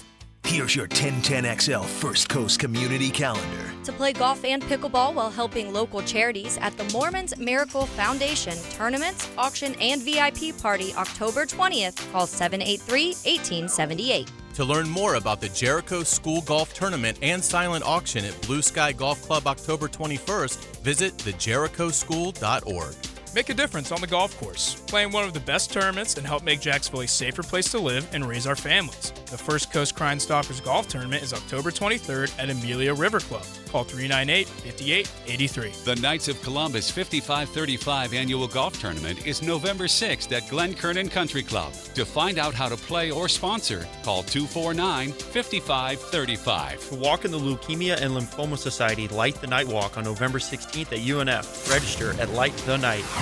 Here's your 1010XL First Coast Community Calendar. To play golf and pickleball while helping local charities at the Mormons Miracle Foundation Tournaments, Auction, and VIP Party October 20th, call 783-1878. To learn more about the Jericho School Golf Tournament and silent auction at Blue Sky Golf Club October 21st, visit thejerichoschool.org. Make a difference on the golf course, playing one of the best tournaments, and help make Jacksonville a safer place to live and raise our families. The First Coast Crime Stalkers Golf Tournament is October 23rd at Amelia River Club. Call 398-5883. The Knights of Columbus 5535 Annual Golf Tournament is November 6th at Glen Kernan Country Club. To find out how to play or sponsor, call 249-5535. To walk in the Leukemia and Lymphoma Society Light the Night Walk on November 16th at UNF. Register at lightthenight.org.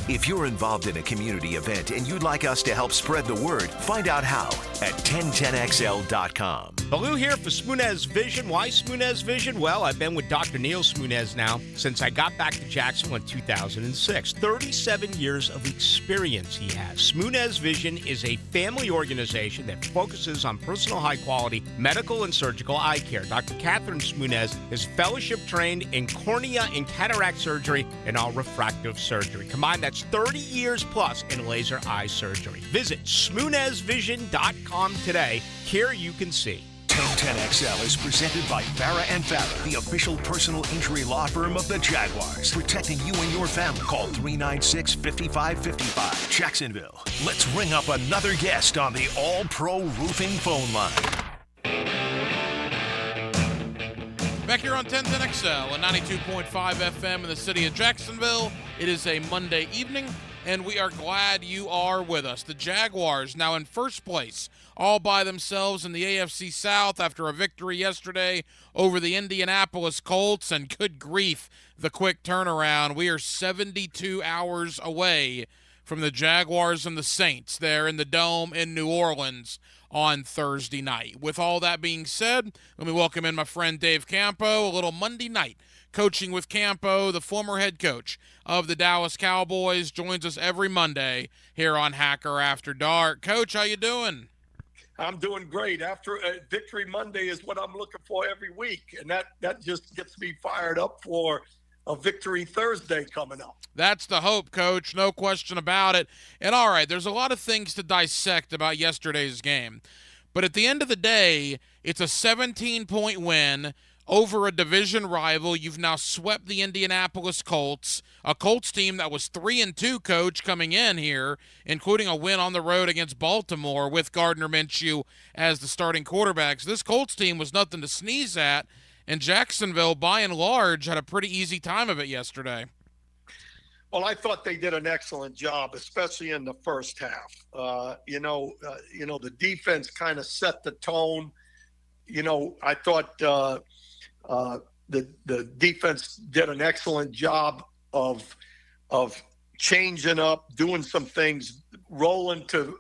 If you're involved in a community event and you'd like us to help spread the word, find out how at 1010XL.com. Baloo here for Smunez Vision. Why Smunez Vision? Well, I've been with Dr. Neil Smunez now since I got back to Jacksonville in 2006. 37 years of experience he has. Smunez Vision is a family organization that focuses on personal high-quality medical and surgical eye care. Dr. Catherine Smunez is fellowship trained in cornea and cataract surgery and all refractive surgery. Combined, that's 30 years plus in laser eye surgery. Visit SmunezVision.com today. Here you can see. 1010XL is presented by Farah & Farah, the official personal injury law firm of the Jaguars. Protecting you and your family. Call 396-5555. Jacksonville. Let's ring up another guest on the All-Pro Roofing phone line. Back here on 1010XL and 92.5 FM in the city of Jacksonville. It is a Monday evening, and we are glad you are with us. The Jaguars now in first place, all by themselves in the AFC South after a victory yesterday over the Indianapolis Colts. And good grief, the quick turnaround. We are 72 hours away from the Jaguars and the Saints there in the Dome in New Orleans on Thursday night. With all that being said, let me welcome in my friend Dave Campo. A little Monday night coaching with Campo, the former head coach of the Dallas Cowboys, joins us every Monday here on Hacker After Dark. Coach, how you doing? I'm doing great. After Victory Monday is what I'm looking for every week, and that just gets me fired up for a Victory Thursday coming up. That's the hope, Coach. No question about it. And all right, there's a lot of things to dissect about yesterday's game. But at the end of the day, it's a 17-point win over a division rival. You've now swept the Indianapolis Colts, a Colts team that was 3-2, Coach, coming in here, including a win on the road against Baltimore with Gardner Minshew as the starting quarterback. So this Colts team was nothing to sneeze at. And Jacksonville, by and large, had a pretty easy time of it yesterday. Well, I thought they did an excellent job, especially in the first half. The defense kind of set the tone. I thought the defense did an excellent job of changing up, doing some things, rolling to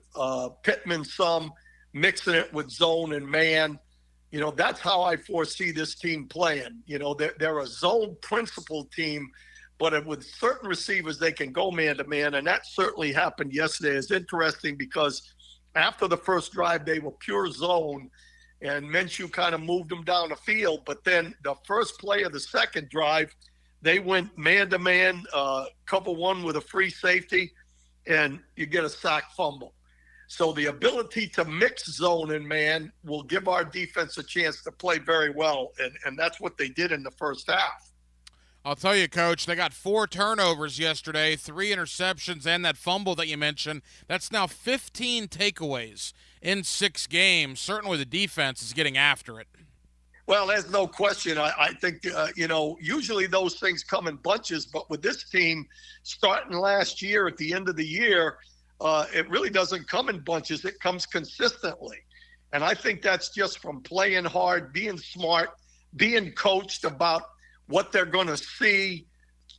Pittman some, mixing it with zone and man. You know, that's how I foresee this team playing. You know, they're a zone principal team, but with certain receivers, they can go man-to-man, and that certainly happened yesterday. It's interesting because after the first drive, they were pure zone, and Minshew kind of moved them down the field. But then the first play of the second drive, they went man-to-man, cover one with a free safety, and you get a sack fumble. So the ability to mix zone and man will give our defense a chance to play very well, and that's what they did in the first half. I'll tell you, Coach, they got 4 turnovers yesterday, 3 interceptions, and that fumble that you mentioned. That's now 15 takeaways in 6 games. Certainly the defense is getting after it. Well, there's no question. I think, usually those things come in bunches, but with this team starting last year at the end of the year, it really doesn't come in bunches. It comes consistently. And I think that's just from playing hard, being smart, being coached about what they're going to see,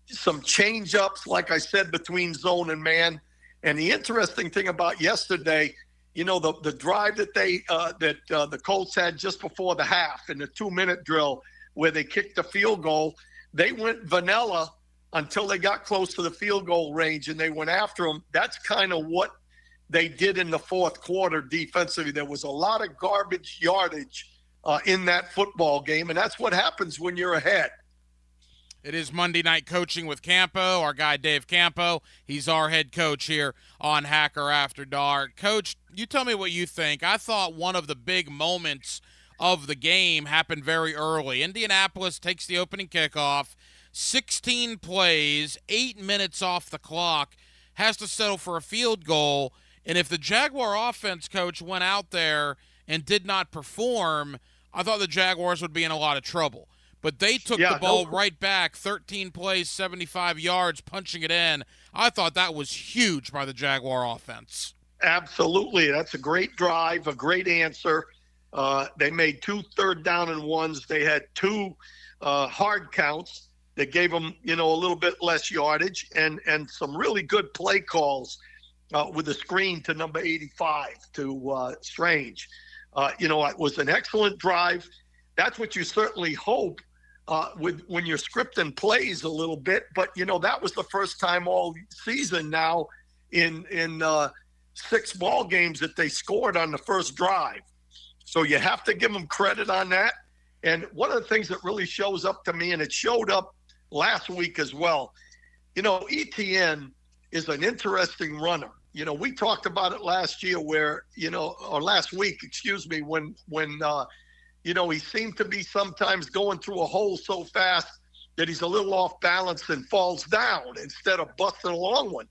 some change-ups, like I said, between zone and man. And the interesting thing about yesterday, you know, the drive that the Colts had just before the half in the 2-minute drill where they kicked the field goal, they went vanilla until they got close to the field goal range and they went after them. That's kind of what they did in the fourth quarter defensively. There was a lot of garbage yardage in that football game, and that's what happens when you're ahead. It is Monday Night Coaching with Campo, our guy Dave Campo. He's our head coach here on Hacker After Dark. Coach, you tell me what you think. I thought one of the big moments of the game happened very early. Indianapolis takes the opening kickoff, 16 plays, 8 minutes off the clock, has to settle for a field goal. And if the Jaguar offense, Coach, went out there and did not perform, I thought the Jaguars would be in a lot of trouble. But they took the ball right back, 13 plays, 75 yards, punching it in. I thought that was huge by the Jaguar offense. Absolutely. That's a great drive, a great answer. They made 2 third-down-and-ones. They had 2 hard counts that gave them, a little bit less yardage and some really good play calls with a screen to number 85 to Strange. It was an excellent drive. That's what you certainly hope when you're scripting plays a little bit. But, that was the first time all season now in 6 ball games that they scored on the first drive. So you have to give them credit on that. And one of the things that really shows up to me, and it showed up last week as well, ETN is an interesting runner. We talked about it last year where, or last week, when he seemed to be sometimes going through a hole so fast that he's a little off balance and falls down instead of busting a long one.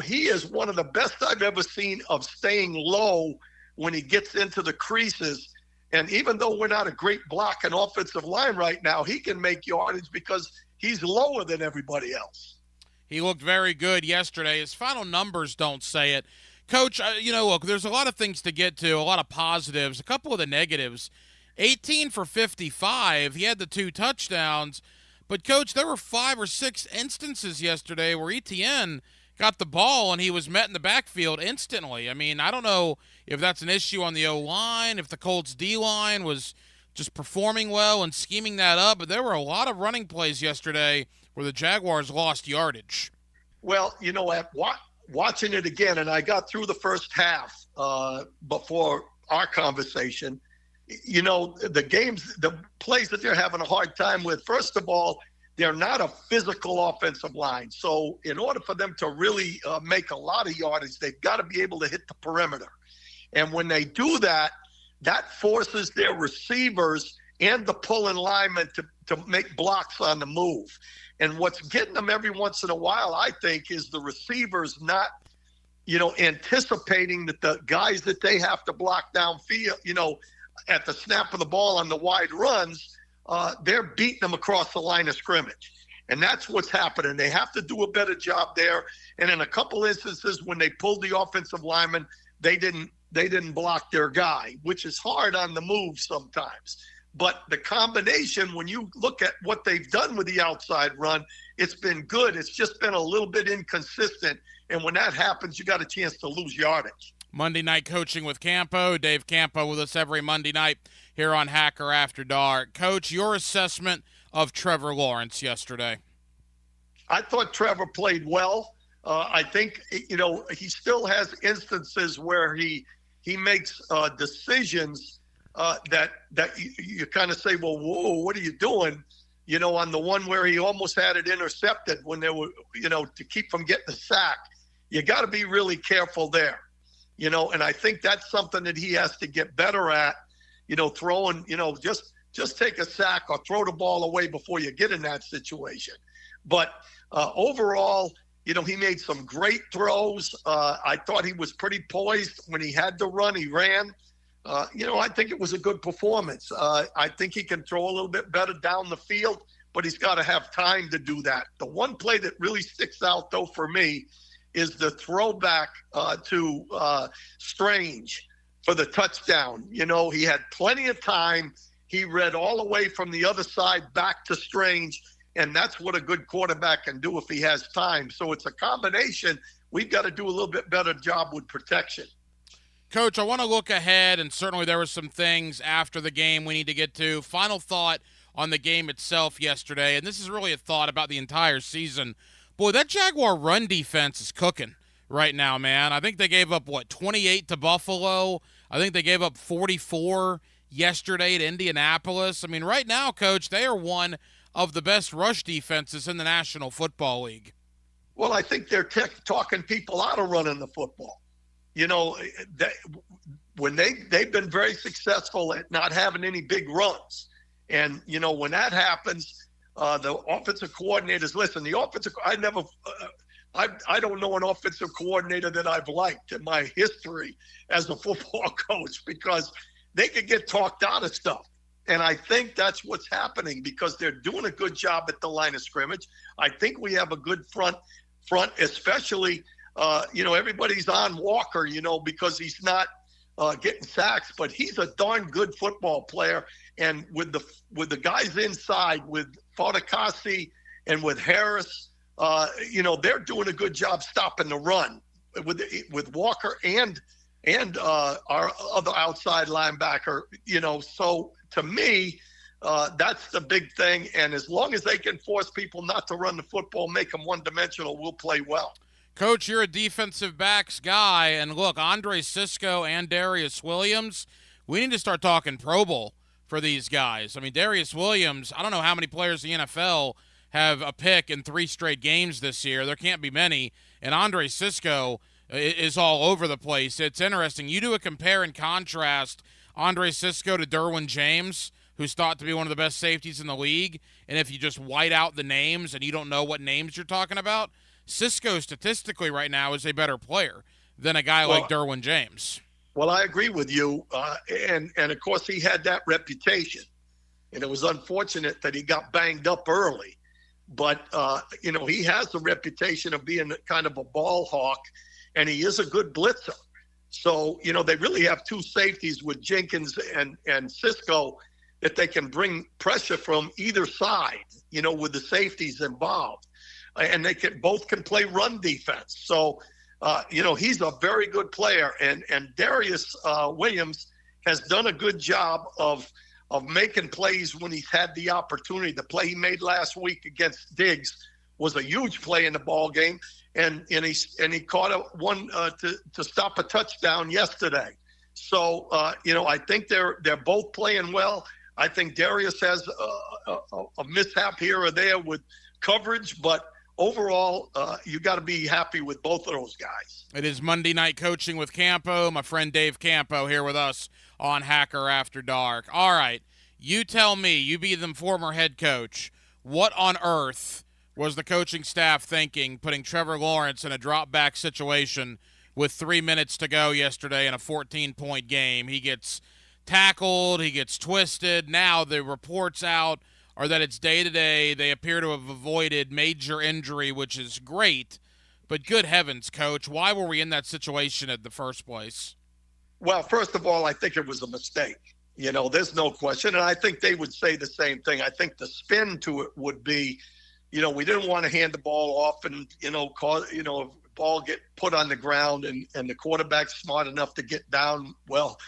He is one of the best I've ever seen of staying low when he gets into the creases. And even though we're not a great block and offensive line right now, he can make yardage because he's lower than everybody else. He looked very good yesterday. His final numbers don't say it. Coach, look, there's a lot of things to get to, a lot of positives, a couple of the negatives. 18 for 55. He had the 2 touchdowns. But, Coach, there were 5 or 6 instances yesterday where ETN got the ball and he was met in the backfield instantly. I mean, I don't know if that's an issue on the O-line, if the Colts D-line was just performing well and scheming that up, but there were a lot of running plays yesterday where the Jaguars lost yardage. Well, watching it again, and I got through the first half before our conversation, the plays that they're having a hard time with, first of all, they're not a physical offensive line. So in order for them to really make a lot of yardage, they've got to be able to hit the perimeter. And when they do that, that forces their receivers and the pulling linemen to make blocks on the move. And what's getting them every once in a while, I think, is the receivers not, anticipating that the guys that they have to block downfield, at the snap of the ball on the wide runs, they're beating them across the line of scrimmage. And that's what's happening. They have to do a better job there. And in a couple instances when they pulled the offensive lineman, they didn't block their guy, which is hard on the move sometimes. But the combination, when you look at what they've done with the outside run, it's been good. It's just been a little bit inconsistent. And when that happens, you got a chance to lose yardage. Monday Night Coaching with Campo. Dave Campo with us every Monday night here on Hacker After Dark. Coach, your assessment of Trevor Lawrence yesterday? I thought Trevor played well. I think, he still has instances where he makes decisions that you kind of say, well, whoa, what are you doing? On the one where he almost had it intercepted when they were, to keep from getting the sack. You got to be really careful there, and I think that's something that he has to get better at, throwing, just take a sack or throw the ball away before you get in that situation. But overall, he made some great throws. I thought he was pretty poised when he had to run. He ran. I think it was a good performance. I think he can throw a little bit better down the field, but he's got to have time to do that. The one play that really sticks out, though, for me is the throwback to Strange for the touchdown. He had plenty of time. He read all the way from the other side back to Strange, and that's what a good quarterback can do if he has time. So it's a combination. We've got to do a little bit better job with protection. Coach, I want to look ahead, and certainly there were some things after the game we need to get to. Final thought on the game itself yesterday, and this is really a thought about the entire season. Boy, that Jaguar run defense is cooking right now, man. I think they gave up, 28 to Buffalo. I think they gave up 44 yesterday to Indianapolis. I mean, right now, Coach, they are one of the best rush defenses in the National Football League. Well, I think they're talking people out of running the football. When they've been very successful at not having any big runs. And, when that happens, the offensive coordinators, listen, I don't know an offensive coordinator that I've liked in my history as a football coach because they could get talked out of stuff. And I think that's what's happening because they're doing a good job at the line of scrimmage. I think we have a good front, especially everybody's on Walker, because he's not getting sacks, but he's a darn good football player. And with the guys inside, with Fatukasi and with Harris, they're doing a good job stopping the run with Walker and our other outside linebacker. So to me, that's the big thing. And as long as they can force people not to run the football, make them one-dimensional, we'll play well. Coach, you're a defensive backs guy, and look, Andre Cisco and Darius Williams, we need to start talking Pro Bowl for these guys. I mean, Darius Williams, I don't know how many players in the NFL have a pick in 3 straight games this year. There can't be many, and Andre Cisco is all over the place. It's interesting. You do a compare and contrast Andre Cisco to Derwin James, who's thought to be one of the best safeties in the league, and if you just white out the names and you don't know what names you're talking about, Cisco statistically right now is a better player than a guy like Derwin James. Well, I agree with you. And of course, he had that reputation. And it was unfortunate that he got banged up early. But, he has the reputation of being kind of a ball hawk, and he is a good blitzer. So, they really have 2 safeties with Jenkins and Cisco that they can bring pressure from either side, with the safeties involved. And they both can play run defense. So, he's a very good player. And Darius Williams has done a good job of making plays when he's had the opportunity. The play he made last week against Diggs was a huge play in the ball game. And he caught one to stop a touchdown yesterday. So, I think they're both playing well. I think Darius has a mishap here or there with coverage, but overall, you got to be happy with both of those guys. It is Monday Night Coaching with Campo. My friend Dave Campo here with us on Hacker After Dark. All right, you tell me, you be the former head coach, what on earth was the coaching staff thinking putting Trevor Lawrence in a drop-back situation with 3 minutes to go yesterday in a 14-point game? He gets tackled, he gets twisted. Now the reports out are that it's day-to-day. They appear to have avoided major injury, which is great. But good heavens, Coach, why were we in that situation in the first place? Well, first of all, I think it was a mistake. There's no question. And I think they would say the same thing. I think the spin to it would be, we didn't want to hand the ball off and, ball get put on the ground and the quarterback's smart enough to get down. Well,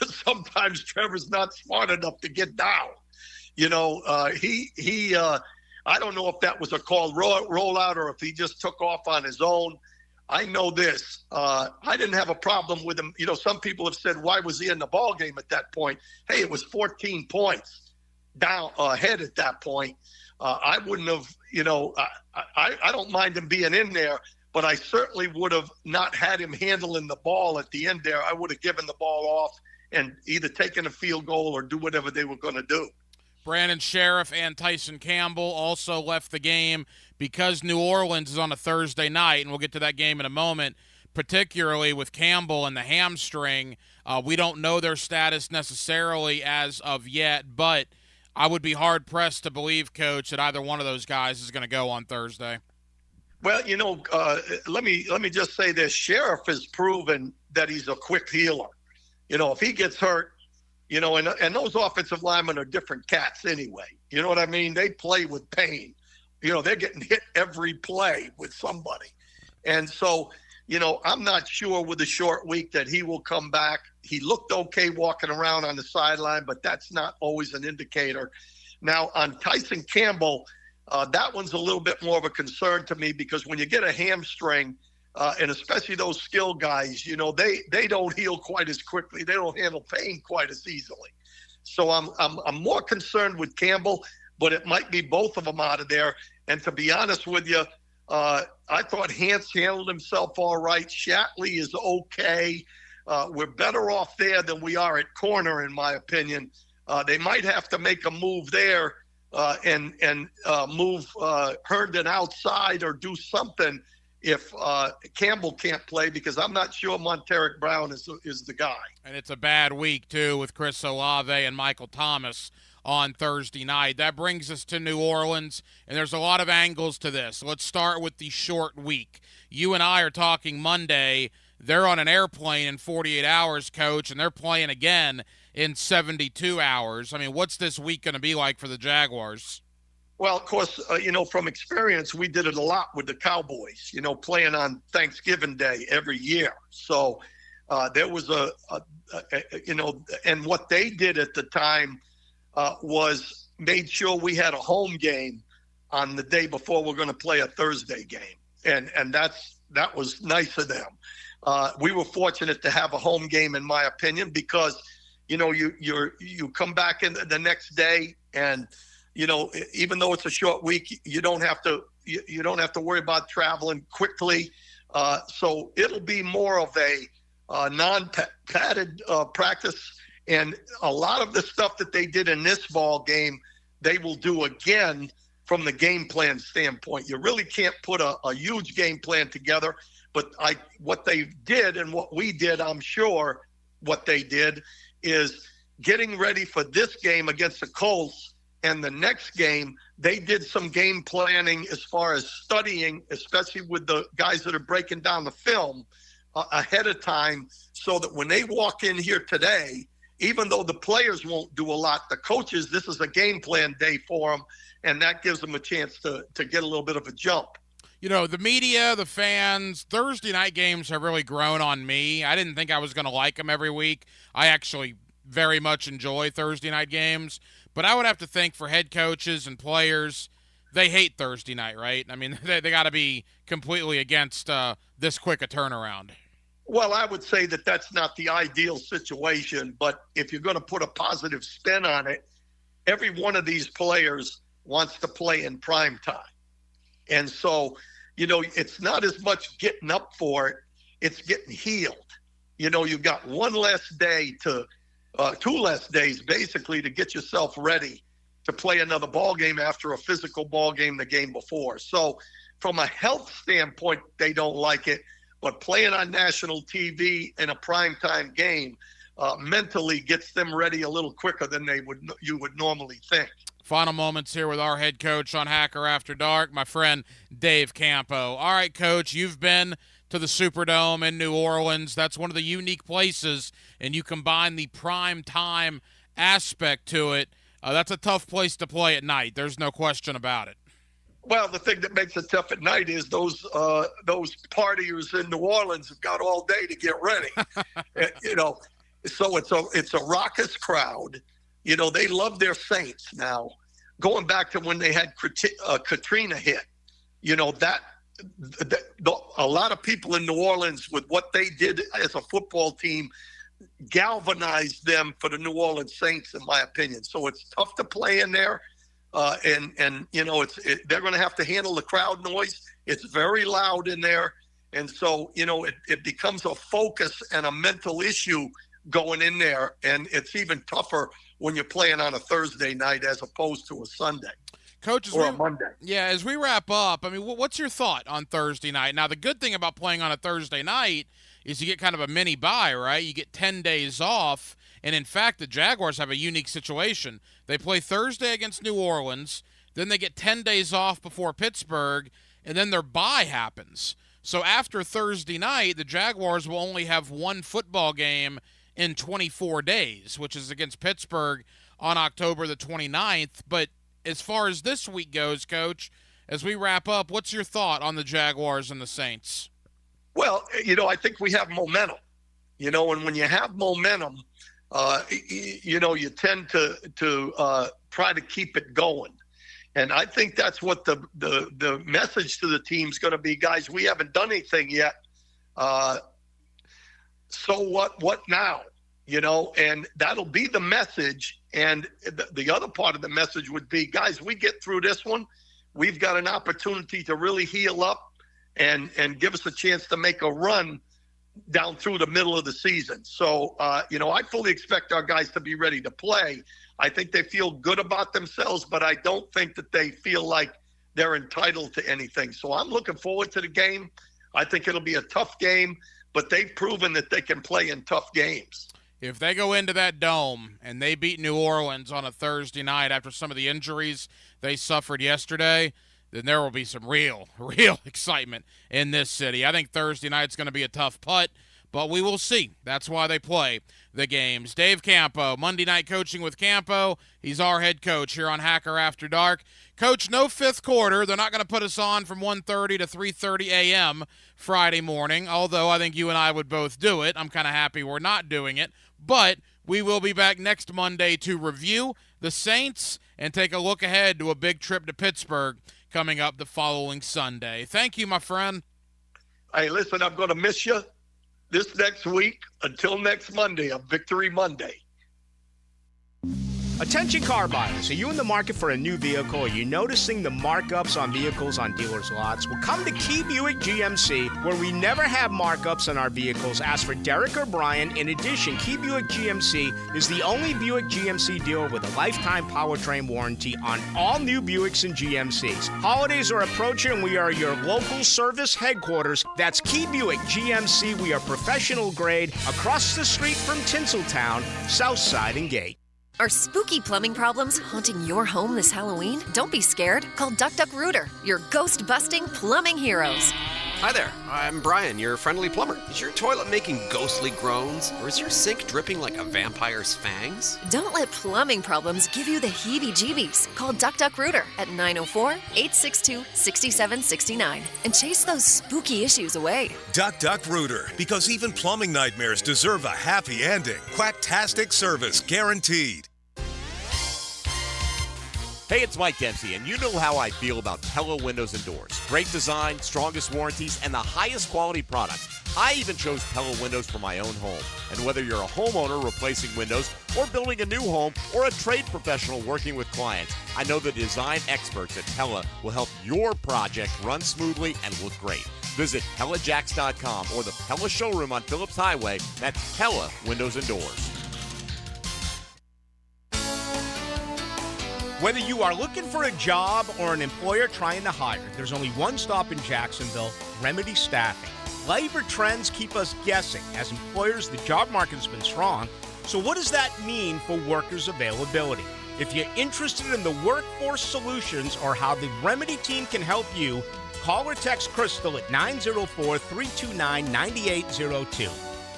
sometimes Trevor's not smart enough to get down. I don't know if that was a called rollout or if he just took off on his own. I know this. I didn't have a problem with him. Some people have said, why was he in the ball game at that point? Hey, it was 14 points down ahead at that point. I wouldn't have, I don't mind him being in there, but I certainly would have not had him handling the ball at the end there. I would have given the ball off and either taken a field goal or do whatever they were going to do. Brandon Sheriff and Tyson Campbell also left the game because New Orleans is on a Thursday night, and we'll get to that game in a moment, particularly with Campbell and the hamstring. We don't know their status necessarily as of yet, but I would be hard-pressed to believe, Coach, that either one of those guys is going to go on Thursday. Well, let me just say this. Sheriff has proven that he's a quick healer. If he gets hurt, and those offensive linemen are different cats anyway. You know what I mean? They play with pain. They're getting hit every play with somebody. And so, I'm not sure with a short week that he will come back. He looked okay walking around on the sideline, but that's not always an indicator. Now, on Tyson Campbell, that one's a little bit more of a concern to me because when you get a hamstring, and especially those skill guys, they don't heal quite as quickly. They don't handle pain quite as easily. So I'm more concerned with Campbell, but it might be both of them out of there. And to be honest with you, I thought Hance handled himself all right. Shatley is okay. We're better off there than we are at corner, in my opinion. They might have to make a move there and move Herndon outside or do something if Campbell can't play, because I'm not sure Monteric Brown is the guy. And it's a bad week, too, with Chris Olave and Michael Thomas on Thursday night. That brings us to New Orleans, and there's a lot of angles to this. Let's start with the short week. You and I are talking Monday. They're on an airplane in 48 hours, Coach, and they're playing again in 72 hours. I mean, what's this week going to be like for the Jaguars? Well, of course, from experience, we did it a lot with the Cowboys, playing on Thanksgiving Day every year. So there was and what they did at the time was made sure we had a home game on the day before we're going to play a Thursday game. And that was nice of them. We were fortunate to have a home game, in my opinion, because, you come back in the next day and, even though it's a short week, you don't have to worry about traveling quickly. So it'll be more of a non-padded practice. And a lot of the stuff that they did in this ball game, they will do again from the game plan standpoint. You really can't put a huge game plan together. But what they did and what we did, I'm sure what they did is getting ready for this game against the Colts. And the next game, they did some game planning as far as studying, especially with the guys that are breaking down the film ahead of time, so that when they walk in here today, even though the players won't do a lot, the coaches, this is a game plan day for them, and that gives them a chance to get a little bit of a jump. The media, the fans, Thursday night games have really grown on me. I didn't think I was going to like them every week. I actually very much enjoy Thursday night games. But I would have to think for head coaches and players, they hate Thursday night, right? I mean, they got to be completely against this quick a turnaround. Well, I would say that that's not the ideal situation, but if you're going to put a positive spin on it, every one of these players wants to play in prime time. And so, it's not as much getting up for it, it's getting healed. You've got one less day to 2 less days basically to get yourself ready to play another ball game after a physical ball game the game before. So from a health standpoint, they don't like it, but playing on national TV in a primetime game mentally gets them ready a little quicker than you would normally think. Final moments here with our head coach on Hacker After Dark, my friend Dave Campo. All right, Coach, you've been to the Superdome in New Orleans. That's one of the unique places, and you combine the prime time aspect to it. That's a tough place to play at night. There's no question about it. Well, the thing that makes it tough at night is those partiers in New Orleans have got all day to get ready. So it's a raucous crowd. They love their Saints now. Going back to when they had Katrina hit, a lot of people in New Orleans with what they did as a football team galvanized them for the New Orleans Saints, in my opinion. So it's tough to play in there. They're going to have to handle the crowd noise. It's very loud in there. And so, it becomes a focus and a mental issue going in there. And it's even tougher when you're playing on a Thursday night as opposed to a Sunday. Coach, or a Monday. Yeah, as we wrap up, what's your thought on Thursday night? Now, the good thing about playing on a Thursday night is you get kind of a mini bye, right? You get 10 days off. And, in fact, the Jaguars have a unique situation. They play Thursday against New Orleans, then they get 10 days off before Pittsburgh, and then their bye happens. So after Thursday night, the Jaguars will only have one football game in 24 days, which is against Pittsburgh on October the 29th. But as far as this week goes, Coach, as we wrap up, what's your thought on the Jaguars and the Saints? Well, I think we have momentum. And when you have momentum, you tend to try to keep it going. And I think that's what the message to the team's going to be, guys. We haven't done anything yet. So what now? And that'll be the message. And the other part of the message would be, guys, we get through this one. We've got an opportunity to really heal up and give us a chance to make a run down through the middle of the season. So, I fully expect our guys to be ready to play. I think they feel good about themselves, but I don't think that they feel like they're entitled to anything. So I'm looking forward to the game. I think it'll be a tough game, but they've proven that they can play in tough games. If they go into that dome and they beat New Orleans on a Thursday night after some of the injuries they suffered yesterday, then there will be some real excitement in this city. I think Thursday night's going to be a tough putt, but we will see. That's why they play the games. Dave Campo, Monday Night Coaching with Campo. He's our head coach here on Hacker After Dark. Coach, no fifth quarter. They're not going to put us on from 1:30 to 3:30 a.m. Friday morning, although I think you and I would both do it. I'm kind of happy we're not doing it. But we will be back next Monday to review the Saints and take a look ahead to a big trip to Pittsburgh coming up the following Sunday. Thank you, my friend. Hey, listen, I'm going to miss you this next week. Until next Monday, on Victory Monday. Attention car buyers, are you in the market for a new vehicle? Are you noticing the markups on vehicles on dealers' lots? Well, come to Key Buick GMC, where we never have markups on our vehicles. Ask for Derek or Brian. In addition, Key Buick GMC is the only Buick GMC dealer with a lifetime powertrain warranty on all new Buicks and GMCs. Holidays are approaching, and we are your local service headquarters. That's Key Buick GMC. We are professional grade across the street from Tinseltown, Southside and Gate. Are spooky plumbing problems haunting your home this Halloween? Don't be scared. Call Duck Duck Rooter, your ghost-busting plumbing heroes. Hi there, I'm Brian, your friendly plumber. Is your toilet making ghostly groans? Or is your sink dripping like a vampire's fangs? Don't let plumbing problems give you the heebie-jeebies. Call Duck Duck Rooter at 904-862-6769 and chase those spooky issues away. Duck Duck Rooter, because even plumbing nightmares deserve a happy ending. Quacktastic service guaranteed. Hey, it's Mike Dempsey, and you know how I feel about Pella Windows and Doors. Great design, strongest warranties, and the highest quality products. I even chose Pella Windows for my own home. And whether you're a homeowner replacing windows or building a new home or a trade professional working with clients, I know the design experts at Pella will help your project run smoothly and look great. Visit PellaJacks.com or the Pella showroom on Phillips Highway. That's Pella Windows and Doors. Whether you are looking for a job or an employer trying to hire, there's only one stop in Jacksonville, Remedy Staffing. Labor trends keep us guessing. As employers, the job market's been strong. So what does that mean for workers' availability? If you're interested in the workforce solutions or how the Remedy team can help you, call or text Crystal at 904-329-9802.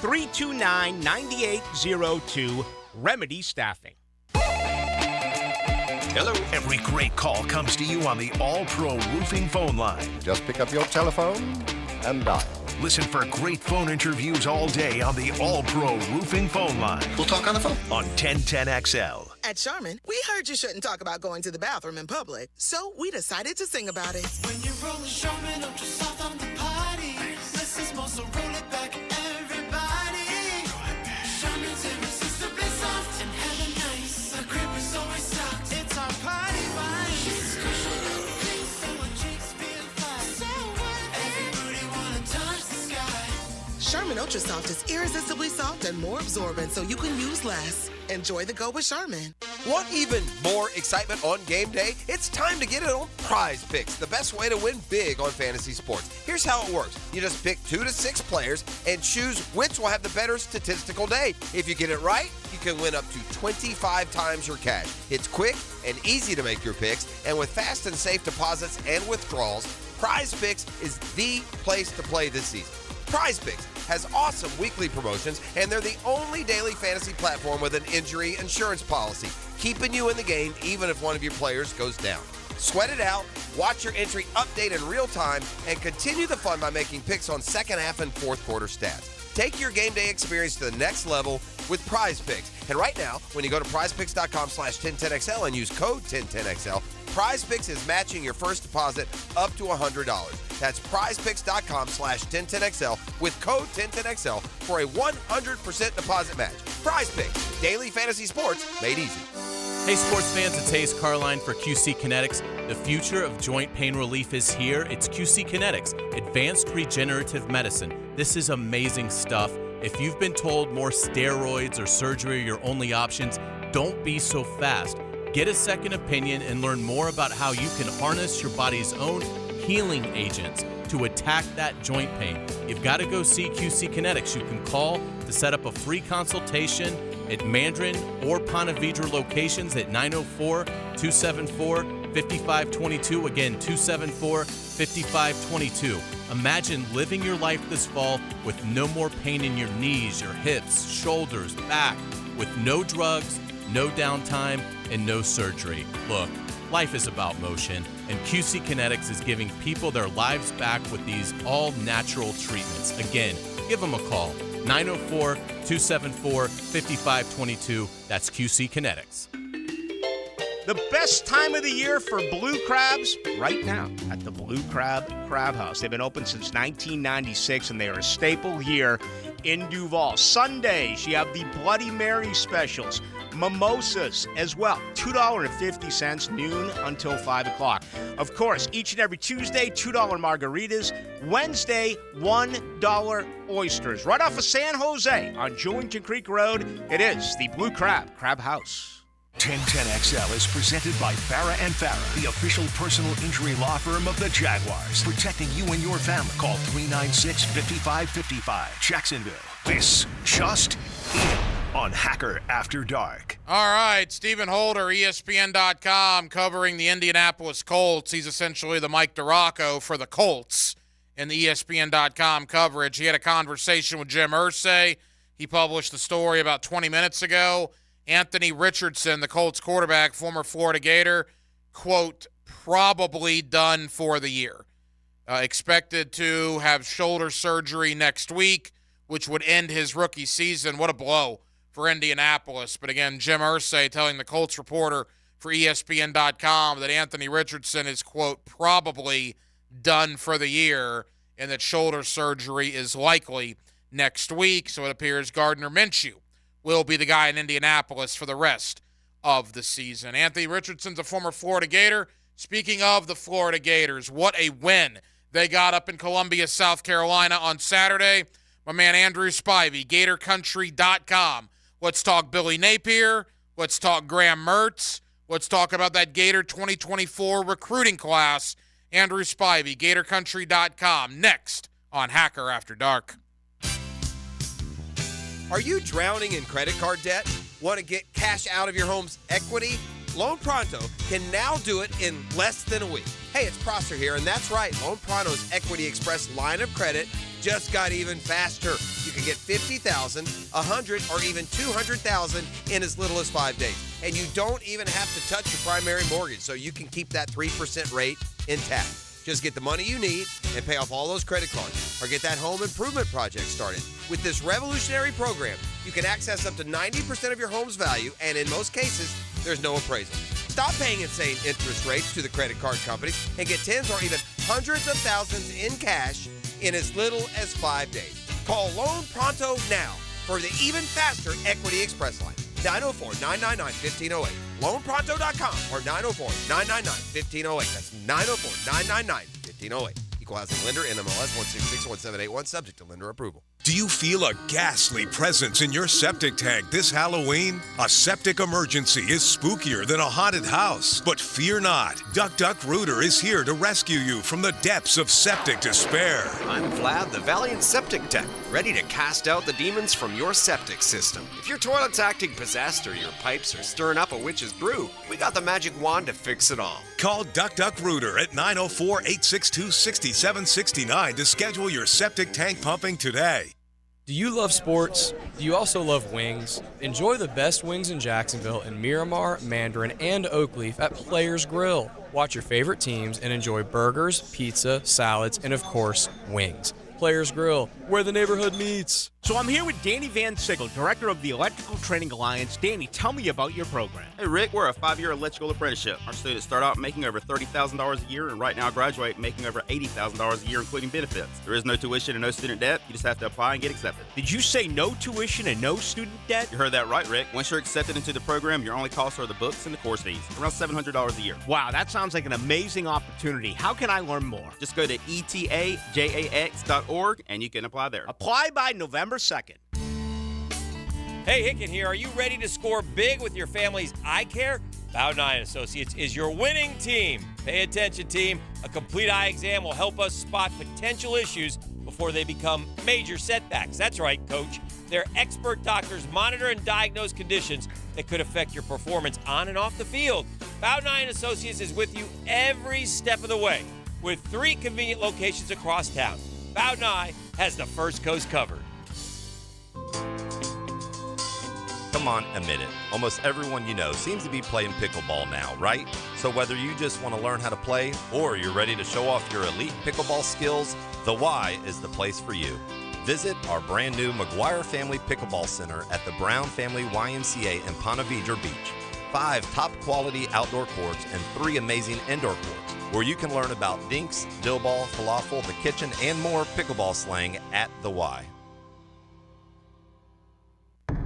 329-9802, Remedy Staffing. Hello. Every great call comes to you on the All-Pro Roofing phone line. Just pick up your telephone and dial. Listen for great phone interviews all day on the All-Pro Roofing phone line. We'll talk on the phone. On 1010XL. At Charmin, we heard you shouldn't talk about going to the bathroom in public, so we decided to sing about it. When you roll Charmin Ultra Soft on the party, this is more, so roll it back, everybody. Charmin's irresistibly soft and hella nice. The grip is always soft. It's our party vibe. She's cushion and pink, so her cheeks feel fine. So what? Everybody wanna touch the sky. Charmin Ultra Soft is irresistibly soft and more absorbent, so you can use less. Enjoy the go with Charmin. Want even more excitement on game day? It's time to get it on Prize Picks, the best way to win big on fantasy sports. Here's how it works. You just pick 2 to 6 players and choose which will have the better statistical day. If you get it right, you can win up to 25 times your cash. It's quick and easy to make your picks, and with fast and safe deposits and withdrawals, Prize Picks is the place to play this season. Prize Picks has awesome weekly promotions, and they're the only daily fantasy platform with an injury insurance policy, keeping you in the game even if one of your players goes down. Sweat it out, watch your entry update in real time, and continue the fun by making picks on second half and fourth quarter stats. Take your game day experience to the next level with Prize Picks. And right now, when you go to prizepicks.com/1010XL and use code 1010XL, Prize Picks is matching your first deposit up to $100. That's prizepicks.com/1010XL with code 1010XL for a 100% deposit match. Prize Picks, daily fantasy sports made easy. Hey sports fans, it's Hayes Carline for QC Kinetics. The future of joint pain relief is here. It's QC Kinetics, advanced regenerative medicine. This is amazing stuff. If you've been told more steroids or surgery are your only options, don't be so fast. Get a second opinion and learn more about how you can harness your body's own healing agents to attack that joint pain. You've got to go see QC Kinetics. You can call to set up a free consultation at Mandarin or Ponte Vedra locations at 904-274-5522. Again, 274-5522. Imagine living your life this fall with no more pain in your knees, your hips, shoulders, back, with no drugs, no downtime, and no surgery. Look, life is about motion, and QC Kinetics is giving people their lives back with these all-natural treatments. Again, give them a call, 904-274-5522. That's QC Kinetics. The best time of the year for blue crabs right now at the Blue Crab Crab House. They've been open since 1996, and they are a staple here in Duval. Sundays, you have the Bloody Mary specials. Mimosas as well, $2.50 noon until 5 o'clock. Of course, each and every Tuesday, $2 margaritas. Wednesday, $1 oysters. Right off of San Jose on Jewington Creek Road, it is the Blue Crab Crab House. 1010XL is presented by Farah & Farah, the official personal injury law firm of the Jaguars, protecting you and your family. Call 396-5555. Jacksonville. This just in on Hacker After Dark. All right, Stephen Holder, ESPN.com, covering the Indianapolis Colts. He's essentially the Mike DiRocco for the Colts in the ESPN.com coverage. He had a conversation with Jim Irsay. He published the story about 20 minutes ago. Anthony Richardson, the Colts quarterback, former Florida Gator, quote, probably done for the year. Expected to have shoulder surgery next week, which would end his rookie season. What a blow for Indianapolis. But again, Jim Irsay telling the Colts reporter for ESPN.com that Anthony Richardson is, quote, probably done for the year, and that shoulder surgery is likely next week. So it appears Gardner Minshew will be the guy in Indianapolis for the rest of the season. Anthony Richardson's a former Florida Gator. Speaking of the Florida Gators, what a win they got up in Columbia, South Carolina on Saturday. My man Andrew Spivey, GatorCountry.com. Let's talk Billy Napier. Let's talk Graham Mertz. Let's talk about that Gator 2024 recruiting class. Andrew Spivey, GatorCountry.com. Next on Hacker After Dark. Are you drowning in credit card debt? Want to get cash out of your home's equity? Loan Pronto can now do it in less than a week. Hey, it's Prosser here, and that's right. Loan Pronto's Equity Express line of credit just got even faster. You can get $50,000, $100,000, or even $200,000 in as little as 5 days. And you don't even have to touch your primary mortgage, so you can keep that 3% rate intact. Just get the money you need and pay off all those credit cards, or get that home improvement project started. With this revolutionary program, you can access up to 90% of your home's value, and in most cases, there's no appraisal. Stop paying insane interest rates to the credit card companies and get tens or even hundreds of thousands in cash in as little as 5 days. Call Loan Pronto now for the even faster Equity Express line. 904-999-1508. LoanPronto.com or 904-999-1508. That's 904-999-1508. Equal housing lender, NMLS 1661781, subject to lender approval. Do you feel a ghastly presence in your septic tank this Halloween? A septic emergency is spookier than a haunted house. But fear not. Duck Duck Rooter is here to rescue you from the depths of septic despair. I'm Vlad, the Valiant Septic Tech, ready to cast out the demons from your septic system. If your toilet's acting possessed or your pipes are stirring up a witch's brew, we got the magic wand to fix it all. Call Duck Duck Rooter at 904-862-6769 to schedule your septic tank pumping today. Do you love sports? Do you also love wings? Enjoy the best wings in Jacksonville in Miramar, Mandarin, and Oakleaf at Players Grill. Watch your favorite teams and enjoy burgers, pizza, salads, and of course, wings. Players Grill, where the neighborhood meets. So I'm here with Danny Van Sickle, director of the Electrical Training Alliance. Danny, tell me about your program. Hey, Rick, we're a 5-year electrical apprenticeship. Our students start out making over $30,000 a year, and right now graduate making over $80,000 a year, including benefits. There is no tuition and no student debt. You just have to apply and get accepted. Did you say no tuition and no student debt? You heard that right, Rick. Once you're accepted into the program, your only costs are the books and the course fees, around $700 a year. Wow, that sounds like an amazing opportunity. How can I learn more? Just go to etajax.org, and you can apply there. Apply by November 2nd. Hey, Hicken here. Are you ready to score big with your family's eye care? Bowden Associates is your winning team. Pay attention, team. A complete eye exam will help us spot potential issues before they become major setbacks. That's right, Coach. Their expert doctors monitor and diagnose conditions that could affect your performance on and off the field. Bowden Associates is with you every step of the way with 3 convenient locations across town. Bowden Eye has the First Coast covered. Come on, admit it. Almost everyone you know seems to be playing pickleball now, right? So whether you just want to learn how to play or you're ready to show off your elite pickleball skills, the Y is the place for you. Visit our brand new McGuire Family Pickleball Center at the Brown Family YMCA in Ponte Vedra Beach. 5 top quality outdoor courts and 3 amazing indoor courts where you can learn about dinks, dill ball, falafel, the kitchen, and more pickleball slang at the Y.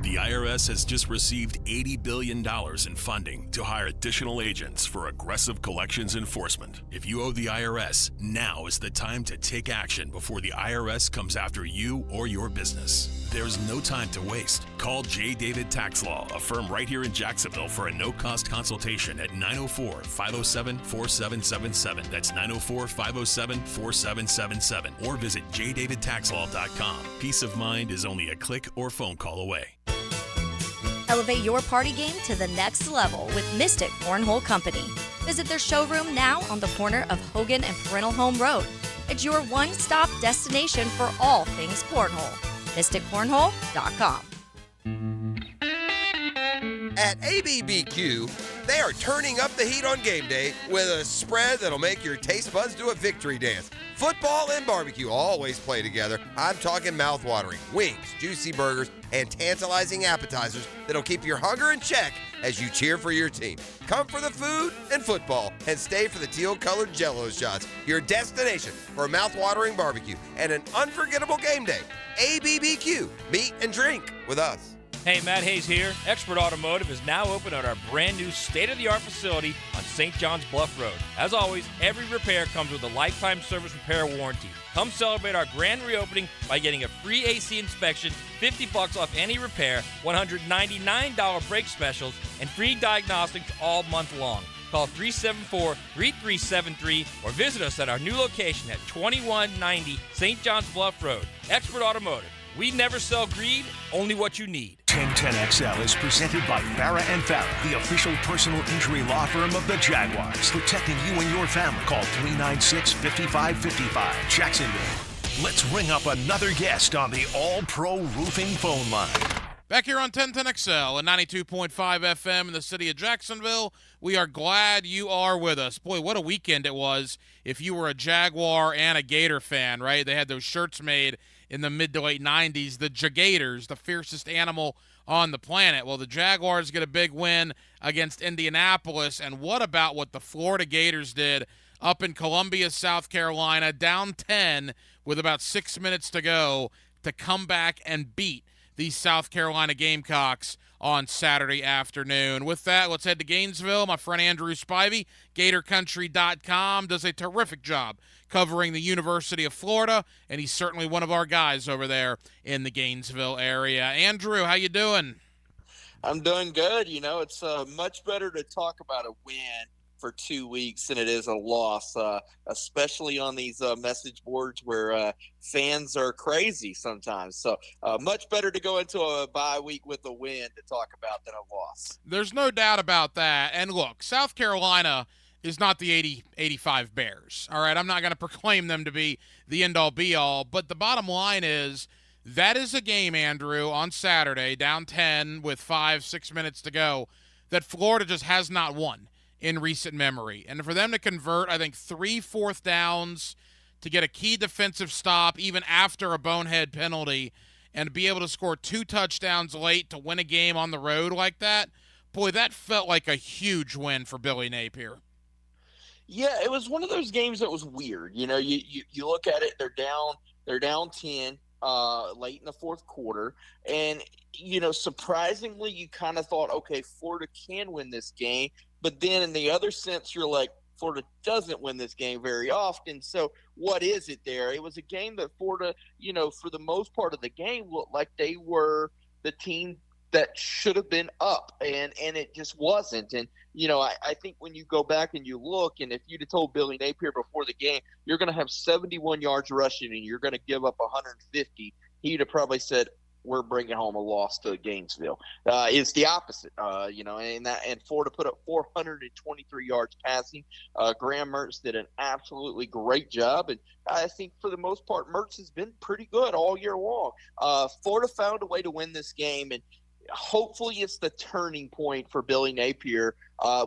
The IRS has just received $80 billion in funding to hire additional agents for aggressive collections enforcement. If you owe the IRS, now is the time to take action before the IRS comes after you or your business. There's no time to waste. Call J. David Tax Law, a firm right here in Jacksonville, for a no-cost consultation at 904-507-4777. That's 904-507-4777. Or visit jdavidtaxlaw.com. Peace of mind is only a click or phone call away. Elevate your party game to the next level with Mystic Cornhole Company. Visit their showroom now on the corner of Hogan and Parental Home Road. It's your one-stop destination for all things cornhole. MysticCornhole.com. At ABBQ, they are turning up the heat on game day with a spread that'll make your taste buds do a victory dance. Football and barbecue always play together. I'm talking mouth-watering wings, juicy burgers, and tantalizing appetizers that'll keep your hunger in check as you cheer for your team. Come for the food and football, and stay for the teal-colored Jell-O shots, your destination for mouth-watering barbecue and an unforgettable game day. ABBQ, meet and drink with us. Hey, Matt Hayes here. Expert Automotive is now open at our brand new state-of-the-art facility on St. John's Bluff Road. As always, every repair comes with a lifetime service repair warranty. Come celebrate our grand reopening by getting a free AC inspection, $50 off any repair, $199 brake specials, and free diagnostics all month long. Call 374-3373 or visit us at our new location at 2190 St. John's Bluff Road. Expert Automotive. We never sell greed, only what you need. 1010XL is presented by Farah & Farah, the official personal injury law firm of the Jaguars. Protecting you and your family. Call 396-5555. Jacksonville. Let's ring up another guest on the All-Pro Roofing phone line. Back here on 1010XL and 92.5 FM in the city of Jacksonville, we are glad you are with us. Boy, what a weekend it was if you were a Jaguar and a Gator fan, right? They had those shirts made in the mid to late 90s, the Jagators, the fiercest animal on the planet. Well, the Jaguars get a big win against Indianapolis, and what about what the Florida Gators did up in Columbia, South Carolina, down 10 with about 6 minutes to go to come back and beat the South Carolina Gamecocks on Saturday afternoon. With that, let's head to Gainesville. My friend Andrew Spivey, GatorCountry.com, does a terrific job covering the University of Florida, and he's certainly one of our guys over there in the Gainesville area. Andrew, how you doing? I'm doing good. You know, it's much better to talk about a win for 2 weeks than it is a loss, especially on these message boards where fans are crazy sometimes. So much better to go into a bye week with a win to talk about than a loss. There's no doubt about that. And look, South Carolina is not the 85 Bears. All right, I'm not going to proclaim them to be the end-all be-all, but the bottom line is that is a game, Andrew, on Saturday, down 10 with 5-6 minutes to go, that Florida just has not won in recent memory. And for them to convert, I think, 3 fourth downs to get a key defensive stop even after a bonehead penalty and be able to score 2 touchdowns late to win a game on the road like that, boy, that felt like a huge win for Billy Napier. Yeah, it was one of those games that was weird. You know, you look at it, they're down 10 late in the fourth quarter, and you know, surprisingly, you kind of thought, okay, Florida can win this game, but then in the other sense, you're like, Florida doesn't win this game very often. So what is it there? It was a game that Florida, you know, for the most part of the game, looked like they were the team that should have been up, and it just wasn't. And, you know, I think when you go back and you look, and if you'd have told Billy Napier before the game, you're going to have 71 yards rushing and you're going to give up 150, he'd have probably said, we're bringing home a loss to Gainesville. It's the opposite, you know, and Florida put up 423 yards passing. Graham Mertz did an absolutely great job, and I think for the most part, Mertz has been pretty good all year long. Florida found a way to win this game, and hopefully it's the turning point for Billy Napier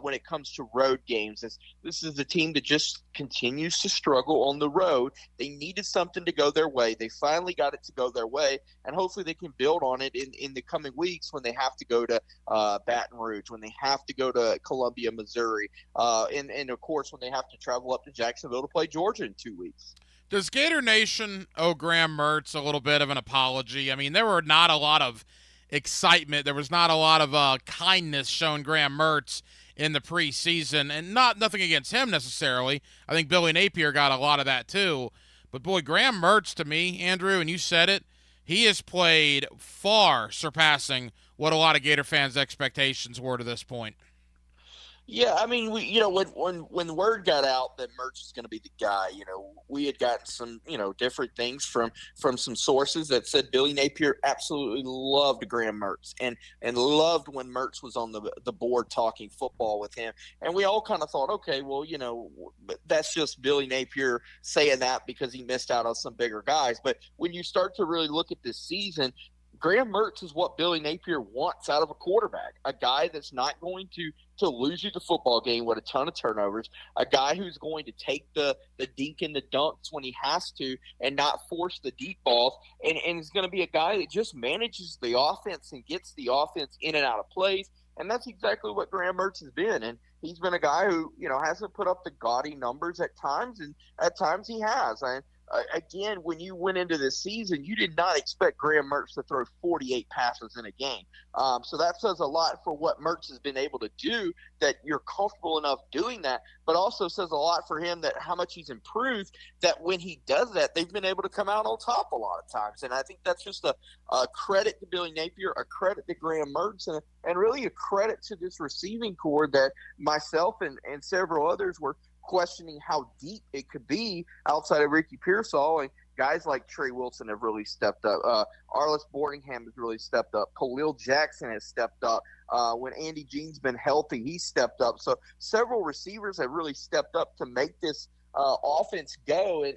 when it comes to road games. This is a team that just continues to struggle on the road. They needed something to go their way. They finally got it to go their way, and hopefully they can build on it in the coming weeks when they have to go to Baton Rouge, when they have to go to Columbia, Missouri, and of course when they have to travel up to Jacksonville to play Georgia in 2 weeks. Does Gator Nation owe Graham Mertz a little bit of an apology? I mean, there were not a lot of excitement. There was not a lot of kindness shown Graham Mertz in the preseason, and nothing against him necessarily. I think Billy Napier got a lot of that too. But boy, Graham Mertz, to me, Andrew, and you said it, he has played far surpassing what a lot of Gator fans' expectations were to this point. Yeah, I mean, when the word got out that Mertz was going to be the guy, you know, we had gotten some, you know, different things from some sources that said Billy Napier absolutely loved Graham Mertz and loved when Mertz was on the board talking football with him. And we all kind of thought, okay, well, you know, that's just Billy Napier saying that because he missed out on some bigger guys. But when you start to really look at this season, Graham Mertz is what Billy Napier wants out of a quarterback, a guy that's not going to lose you the football game with a ton of turnovers, a guy who's going to take the dink and the dunks when he has to and not force the deep balls, and is going to be a guy that just manages the offense and gets the offense in and out of plays, and that's exactly what Graham Mertz has been. And he's been a guy who, you know, hasn't put up the gaudy numbers at times, and at times he has. Again, when you went into this season, you did not expect Graham Mertz to throw 48 passes in a game. So that says a lot for what Mertz has been able to do, that you're comfortable enough doing that, but also says a lot for him that how much he's improved, that when he does that, they've been able to come out on top a lot of times. And I think that's just a credit to Billy Napier, a credit to Graham Mertz, and really a credit to this receiving corps that myself and several others were questioning how deep it could be outside of Ricky Pearsall, and guys like Trey Wilson have really stepped up. Arliss Boardingham has really stepped up. Khalil Jackson has stepped up. When Andy Jean's been healthy, he stepped up. So several receivers have really stepped up to make this offense go, and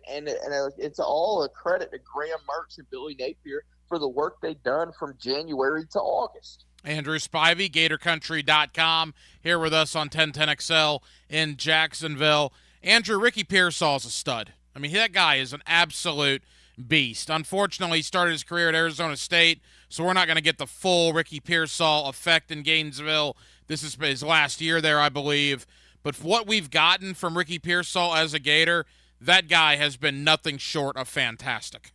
it's all a credit to Graham Mertz and Billy Napier for the work they've done from January to August. Andrew Spivey, GatorCountry.com, here with us on 1010XL in Jacksonville. Andrew, Ricky Pearsall's a stud. I mean, that guy is an absolute beast. Unfortunately, he started his career at Arizona State, so we're not going to get the full Ricky Pearsall effect in Gainesville. This is his last year there, I believe. But what we've gotten from Ricky Pearsall as a Gator, that guy has been nothing short of fantastic.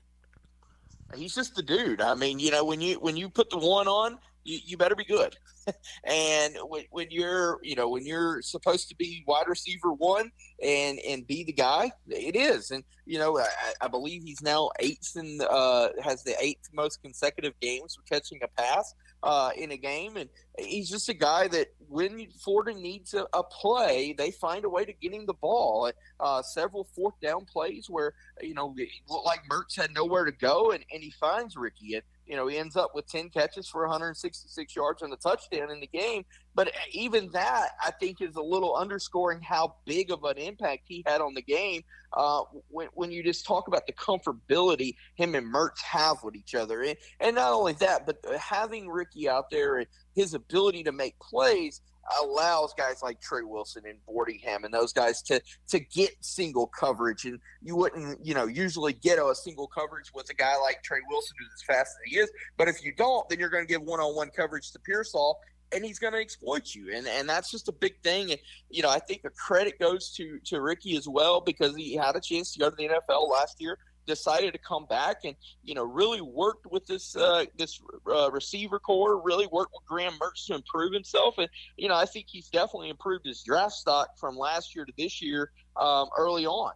He's just the dude. I mean, when you put the one on, you better be good. And when you're supposed to be wide receiver one and be the guy, it is. And I believe he's now has the 8th most consecutive games of catching a pass in a game, and he's just a guy that when Florida needs a play, they find a way to get him the ball. Several 4th down plays where it looked like Mertz had nowhere to go, and he finds Ricky. And he ends up with 10 catches for 166 yards and a touchdown in the game. But even that, I think, is a little underscoring how big of an impact he had on the game. When you just talk about the comfortability him and Mertz have with each other. And not only that, but having Ricky out there and his ability to make plays allows guys like Trey Wilson and Boardingham and those guys to get single coverage. And you wouldn't, usually get a single coverage with a guy like Trey Wilson who's as fast as he is. But if you don't, then you're going to give one-on-one coverage to Pearsall, and he's going to exploit you. And that's just a big thing. And, I think the credit goes to Ricky as well, because he had a chance to go to the NFL last year, decided to come back and, really worked with this receiver core, really worked with Graham Mertz to improve himself. And, I think he's definitely improved his draft stock from last year to this year early on.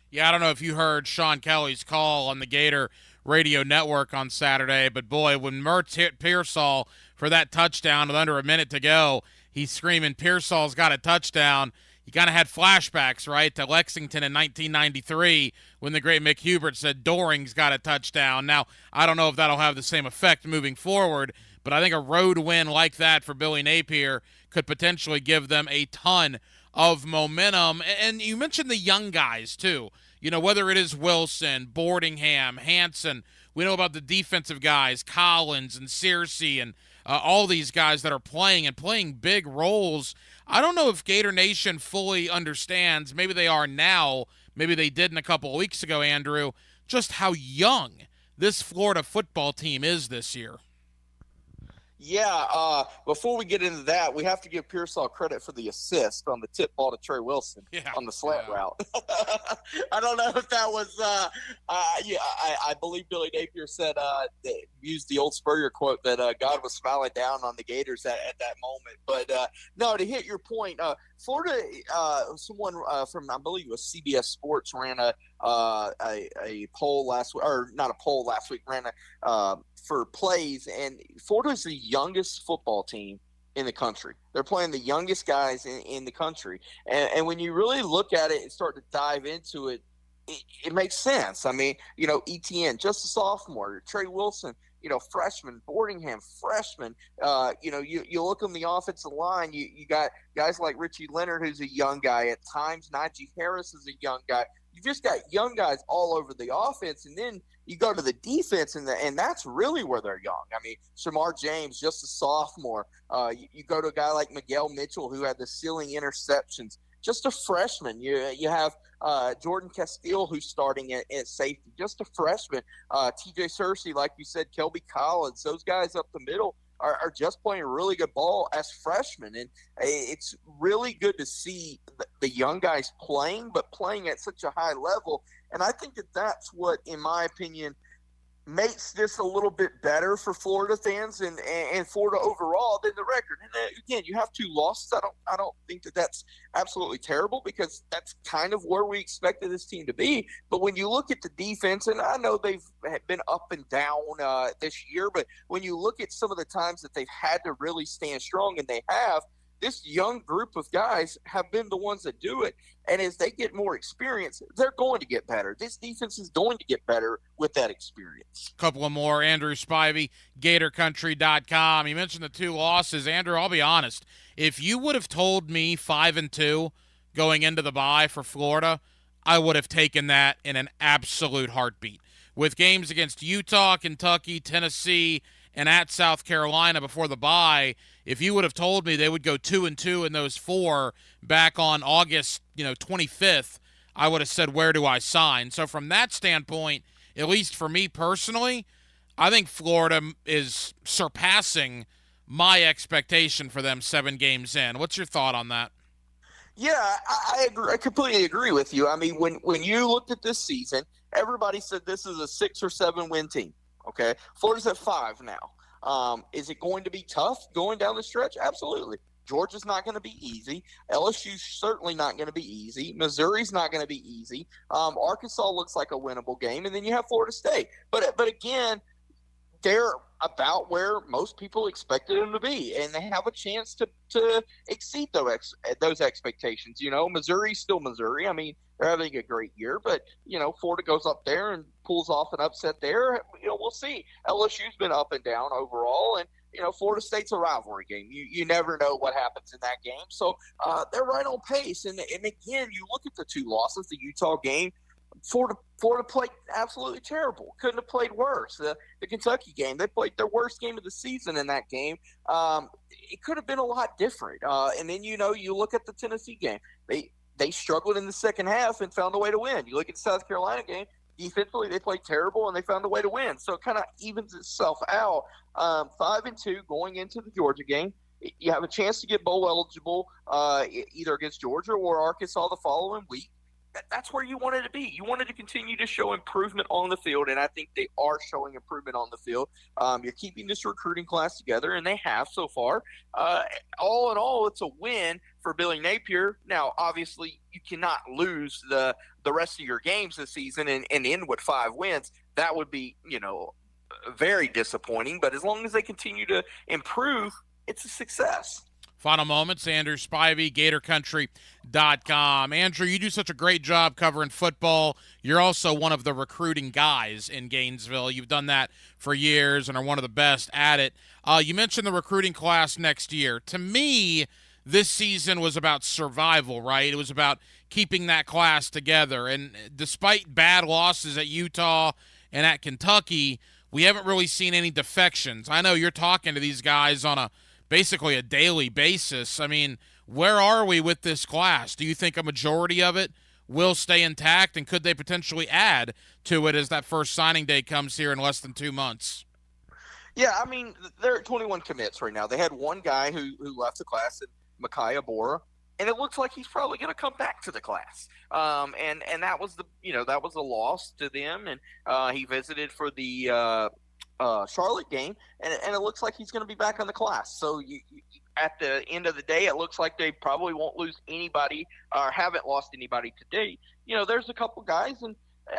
Yeah, I don't know if you heard Sean Kelly's call on the Gator Radio Network on Saturday, but boy, when Mertz hit Pearsall for that touchdown with under a minute to go, he's screaming, Pearsall's got a touchdown. You kind of had flashbacks, right, to Lexington in 1993 when the great Mick Hubert said Doring's got a touchdown. Now, I don't know if that'll have the same effect moving forward, but I think a road win like that for Billy Napier could potentially give them a ton of momentum. And you mentioned the young guys, too. Whether it is Wilson, Boardingham, Hanson, we know about the defensive guys, Collins and Searcy and all these guys that are playing big roles. I don't know if Gator Nation fully understands, maybe they are now, maybe they didn't a couple of weeks ago, Andrew, just how young this Florida football team is this year. Yeah, before we get into that, we have to give Pearsall credit for the assist on the tip ball to Trey Wilson on the slant route. I don't know if that was I believe Billy Napier said used the old Spurrier quote that God was smiling down on the Gators at that moment. But no, to hit your point, Florida, someone from, I believe it was CBS Sports, ran a poll last week, or not a poll last week, ran a for plays, and Florida's the youngest football team in the country. They're playing the youngest guys in the country. And when you really look at it and start to dive into it, it makes sense. I mean, ETN, just a sophomore, Trey Wilson, freshman, Boardingham, freshman. You look on the offensive line, you got guys like Richie Leonard, who's a young guy. At times, Najee Harris is a young guy. You just got young guys all over the offense, and then you go to the defense, and that's really where they're young. I mean, Shamar James, just a sophomore. You go to a guy like Miguel Mitchell, who had the ceiling interceptions, just a freshman. You have Jordan Castile, who's starting at safety, just a freshman. TJ Searcy, like you said, Kelby Collins, those guys up the middle are just playing really good ball as freshmen. And it's really good to see the young guys playing, but playing at such a high level. And I think that's what, in my opinion, makes this a little bit better for Florida fans and Florida overall than the record. And again, you have 2 losses. I don't think that's absolutely terrible, because that's kind of where we expected this team to be. But when you look at the defense, and I know they've been up and down this year, but when you look at some of the times that they've had to really stand strong, and they have, this young group of guys have been the ones that do it. And as they get more experience, they're going to get better. This defense is going to get better with that experience. Couple of more. Andrew Spivey, GatorCountry.com. You mentioned the 2 losses. Andrew, I'll be honest. If you would have told me 5-2 going into the bye for Florida, I would have taken that in an absolute heartbeat. With games against Utah, Kentucky, Tennessee, and at South Carolina before the bye, if you would have told me they would go 2-2 in those 4 back on August 25th, I would have said, where do I sign? So from that standpoint, at least for me personally, I think Florida is surpassing my expectation for them 7 games in. What's your thought on that? Yeah, I agree. I completely agree with you. I mean, when you looked at this season, everybody said this is a 6 or 7 win team. Okay, Florida's at 5 now. Is it going to be tough going down the stretch? Absolutely. Georgia's not going to be easy. LSU's certainly not going to be easy. Missouri's not going to be easy. Arkansas looks like a winnable game, and then you have Florida State. But again, they're about where most people expected them to be, and they have a chance to exceed those expectations. Missouri's still Missouri. I mean, they're having a great year, but Florida goes up there and pulls off an upset there. We'll see. LSU's been up and down overall, and Florida State's a rivalry game. You never know what happens in that game. So they're right on pace. And again, you look at the 2 losses, the Utah game, Florida played absolutely terrible. Couldn't have played worse. The Kentucky game, they played their worst game of the season in that game. It could have been a lot different. And then, you look at the Tennessee game. They struggled in the second half and found a way to win. You look at the South Carolina game, defensively they played terrible and they found a way to win. So it kind of evens itself out. 5-2 going into the Georgia game. You have a chance to get bowl eligible either against Georgia or Arkansas the following week. That's where you wanted to be. You wanted to continue to show improvement on the field, and I think they are showing improvement on the field. You're keeping this recruiting class together, and they have so far. All in all, it's a win for Billy Napier. Now, obviously, you cannot lose the rest of your games this season and end with 5 wins. That would be, very disappointing. But as long as they continue to improve, it's a success. Final moments, Andrew Spivey, GatorCountry.com. Andrew, you do such a great job covering football. You're also one of the recruiting guys in Gainesville. You've done that for years and are one of the best at it. You mentioned the recruiting class next year. To me, this season was about survival, right? It was about keeping that class together. And despite bad losses at Utah and at Kentucky, we haven't really seen any defections. I know you're talking to these guys on basically a daily basis. I mean, where are we with this class? Do you think a majority of it will stay intact, and could they potentially add to it as that first signing day comes here in less than 2 months? Yeah, I mean, they're at 21 commits right now. They had one guy who left the class, Micaiah Bora, and it looks like he's probably going to come back to the class. And that was that was a loss to them. And he visited for the Charlotte game, and it looks like he's going to be back on the class. So at the end of the day, it looks like they probably won't lose anybody or haven't lost anybody today. There's a couple guys, and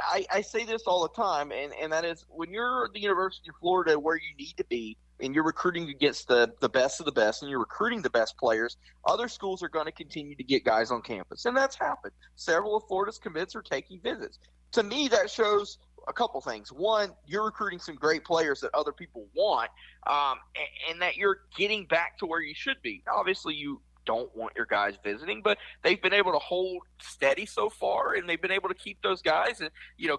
I say this all the time, and that is when you're at the University of Florida where you need to be, and you're recruiting against the best of the best, and you're recruiting the best players, other schools are going to continue to get guys on campus. And that's happened. Several of Florida's commits are taking visits. To me, that shows a couple things. One, you're recruiting some great players that other people want, and that you're getting back to where you should be. Obviously, you don't want your guys visiting, but they've been able to hold steady so far, and they've been able to keep those guys. And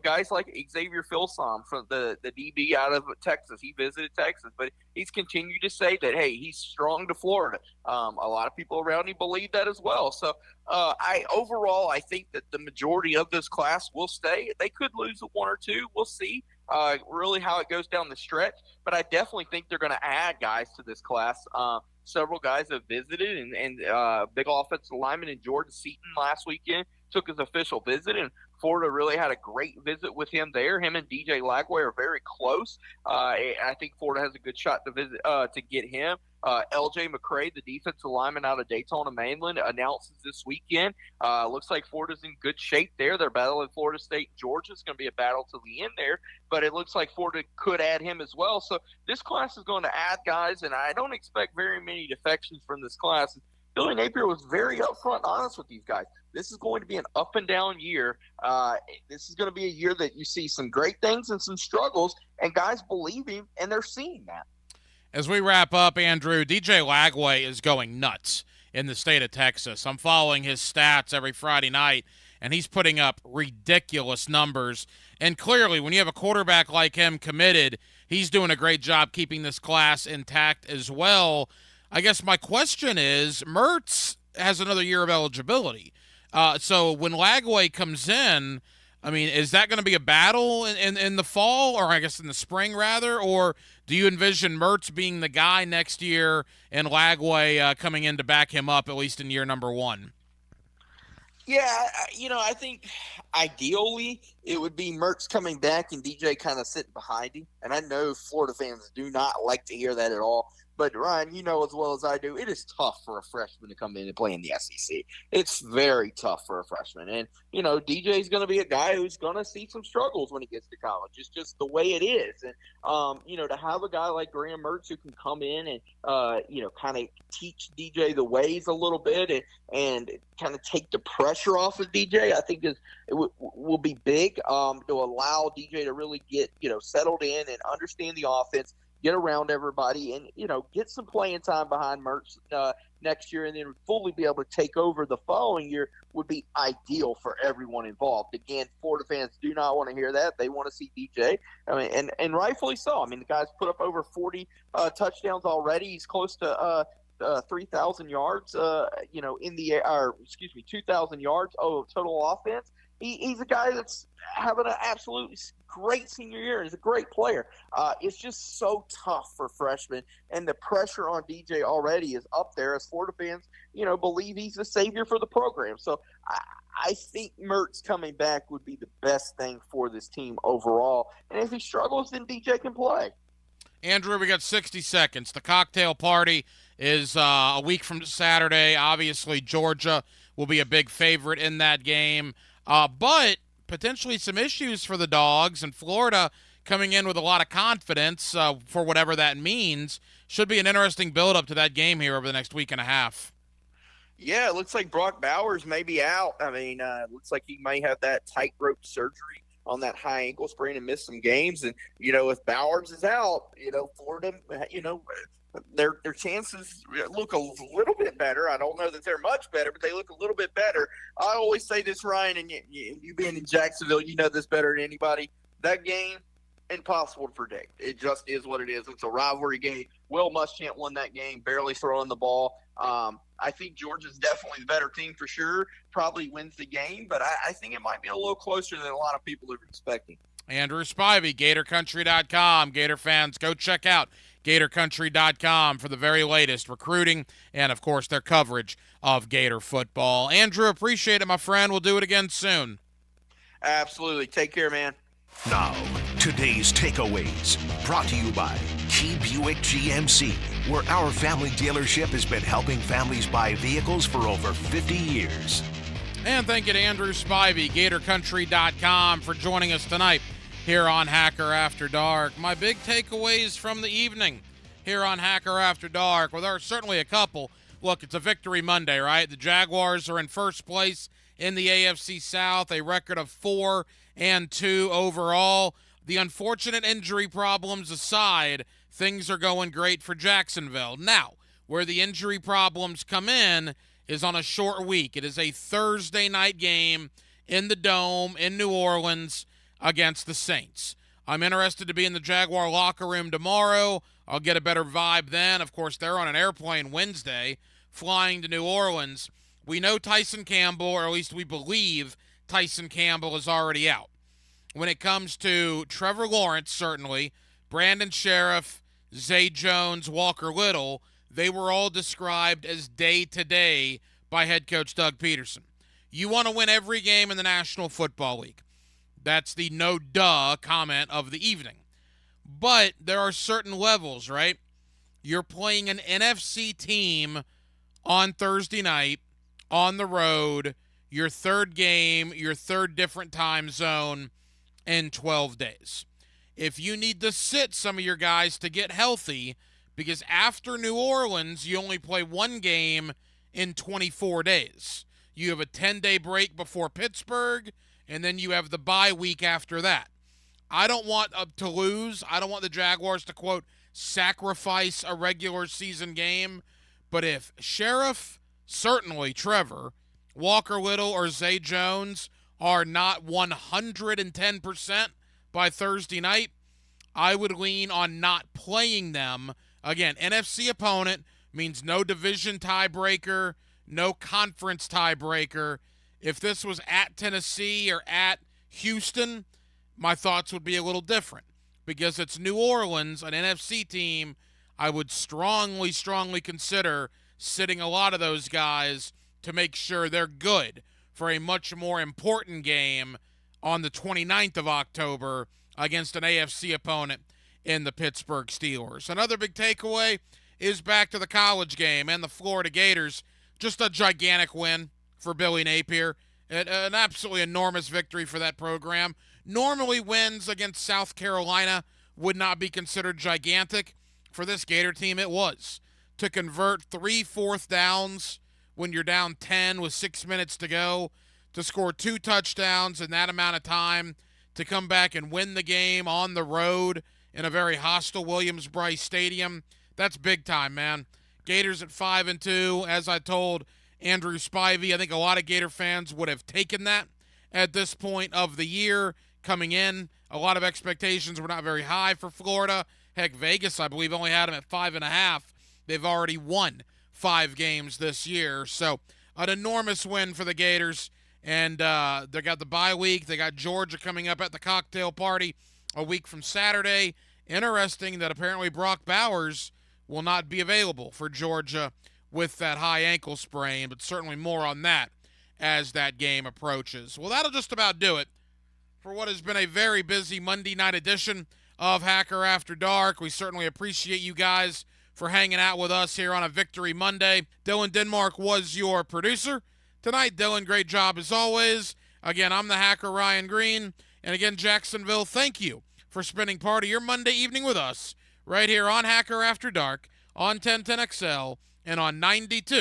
guys like Xavier Filson from the DB out of Texas, he visited Texas, but he's continued to say that, hey, he's strong to Florida. A lot of people around him believe that as well. So I think that the majority of this class will stay. They could lose 1 or 2. We'll see really how it goes down the stretch, but I definitely think they're going to add guys to this class. Several guys have visited, and big offensive lineman in Jordan Seaton last weekend took his official visit, and Florida really had a great visit with him there. Him and DJ Lagway are very close. I think Florida has a good shot to visit to get him. LJ McCray, the defensive lineman out of Daytona Mainland, announces this weekend. Looks like Florida's in good shape there. They're battling Florida State and Georgia. It's going to be a battle to the end there, but it looks like Florida could add him as well. So this class is going to add guys, and I don't expect very many defections from this class. Billy Napier was very upfront and honest with these guys. This is going to be an up and down year. This is going to be a year that you see some great things and some struggles, and guys believe him, and they're seeing that. As we wrap up, Andrew, DJ Lagway is going nuts in the state of Texas. I'm following his stats every Friday night, and he's putting up ridiculous numbers. And clearly, when you have a quarterback like him committed, he's doing a great job keeping this class intact as well. I guess my question is, Mertz has another year of eligibility. So when Lagway comes in, I mean, is that going to be a battle in the fall, or I guess in the spring rather, or do you envision Mertz being the guy next year and Lagway coming in to back him up at least in year number one? Yeah, I think ideally it would be Mertz coming back and DJ kind of sitting behind him. And I know Florida fans do not like to hear that at all. But, Ryan, you know as well as I do, it is tough for a freshman to come in and play in the SEC. It's very tough for a freshman. And, DJ's going to be a guy who's going to see some struggles when he gets to college. It's just the way it is. And, to have a guy like Graham Mertz who can come in and, kind of teach DJ the ways a little bit and kind of take the pressure off of DJ, I think will be big to allow DJ to really get, settled in and understand the offense, get around everybody, and, get some playing time behind Mertz next year, and then fully be able to take over the following year would be ideal for everyone involved. Again, Florida fans do not want to hear that. They want to see DJ. I mean, and rightfully so. I mean, the guy's put up over 40 touchdowns already. He's close to 3,000 yards, in the air, 2,000 yards of total offense. He's a guy that's having an absolutely great senior year. He's a great player. It's just so tough for freshmen, and the pressure on DJ already is up there as Florida fans, believe he's the savior for the program. So I think Mertz coming back would be the best thing for this team overall. And if he struggles, then DJ can play. Andrew, we got 60 seconds. The cocktail party is a week from Saturday. Obviously, Georgia will be a big favorite in that game. But potentially some issues for the Dogs, and Florida coming in with a lot of confidence for whatever that means. Should be an interesting build-up to that game here over the next week and a half. Yeah, it looks like Brock Bowers may be out. I mean, it looks like he may have that tightrope surgery on that high ankle sprain and miss some games. And, if Bowers is out, Florida, their chances look a little bit better. I don't know that they're much better, but they look a little bit better. I always say this, Ryan, and you being in Jacksonville, you know this better than anybody. That game, impossible to predict. It just is what it is. It's a rivalry game. Will Muschamp won that game, barely throwing the ball. I think Georgia's definitely the better team for sure. Probably wins the game, but I think it might be a little closer than a lot of people are expecting. Andrew Spivey, GatorCountry.com. Gator fans, go check out GatorCountry.com for the very latest recruiting and, of course, their coverage of Gator football. Andrew, appreciate it, my friend. We'll do it again soon. Absolutely. Take care, man. Now, today's takeaways, brought to you by Key Buick GMC, where our family dealership has been helping families buy vehicles for over 50 years. And thank you to Andrew Spivey, GatorCountry.com, for joining us tonight here on Hacker After Dark. My big takeaways from the evening here on Hacker After Dark, well, there are certainly a couple. Look, it's a victory Monday, right? The Jaguars are in first place in the AFC South, a record of 4-2 overall. The unfortunate injury problems aside, things are going great for Jacksonville. Now, where the injury problems come in is on a short week. It is a Thursday night game in the Dome in New Orleans against the Saints. I'm interested to be in the Jaguar locker room tomorrow. I'll get a better vibe then. Of course, they're on an airplane Wednesday flying to New Orleans. We know Tyson Campbell, or at least we believe Tyson Campbell is already out. When it comes to Trevor Lawrence, certainly, Brandon Sheriff, Zay Jones, Walker Little, they were all described as day-to-day by head coach Doug Peterson. You want to win every game in the National Football League. That's the no-duh comment of the evening. But there are certain levels, right? You're playing an NFC team on Thursday night, on the road, your third game, your third different time zone in 12 days. If you need to sit some of your guys to get healthy, because after New Orleans, you only play one game in 24 days. You have a 10-day break before Pittsburgh, and then you have the bye week after that. I don't want to lose. I don't want the Jaguars to, quote, sacrifice a regular season game. But if Sheriff, certainly Trevor, Walker Little, or Zay Jones are not 110% by Thursday night, I would lean on not playing them. Again, NFC opponent means no division tiebreaker, no conference tiebreaker. If this was at Tennessee or at Houston, my thoughts would be a little different. Because it's New Orleans, an NFC team, I would strongly consider sitting a lot of those guys to make sure they're good for a much more important game on the 29th of October against an AFC opponent in the Pittsburgh Steelers. Another big takeaway is back to the college game and the Florida Gators. Just a gigantic win for Billy Napier. An absolutely enormous victory for that program. Normally wins against South Carolina would not be considered gigantic. For this Gator team, it was. To convert 3 4th downs when you're down 10 with 6 minutes to go, to score 2 touchdowns in that amount of time, to come back and win the game on the road in a very hostile Williams-Brice Stadium, that's big time, man. Gators at 5-2, as I told Andrew Spivey, I think a lot of Gator fans would have taken that at this point of the year coming in. A lot of expectations were not very high for Florida. Heck, Vegas, I believe, only had them at 5.5. They've already won 5 games this year. So an enormous win for the Gators. And they got the bye week. They got Georgia coming up at the cocktail party a week from Saturday. Interesting that apparently Brock Bowers will not be available for Georgia with that high ankle sprain, but certainly more on that as that game approaches. Well, that'll just about do it for what has been a very busy Monday night edition of Hacker After Dark. We certainly appreciate you guys for hanging out with us here on a Victory Monday. Dylan Denmark was your producer tonight. Dylan, great job as always. Again, I'm the Hacker Ryan Green. And again, Jacksonville, thank you for spending part of your Monday evening with us right here on Hacker After Dark on 1010XL and on 92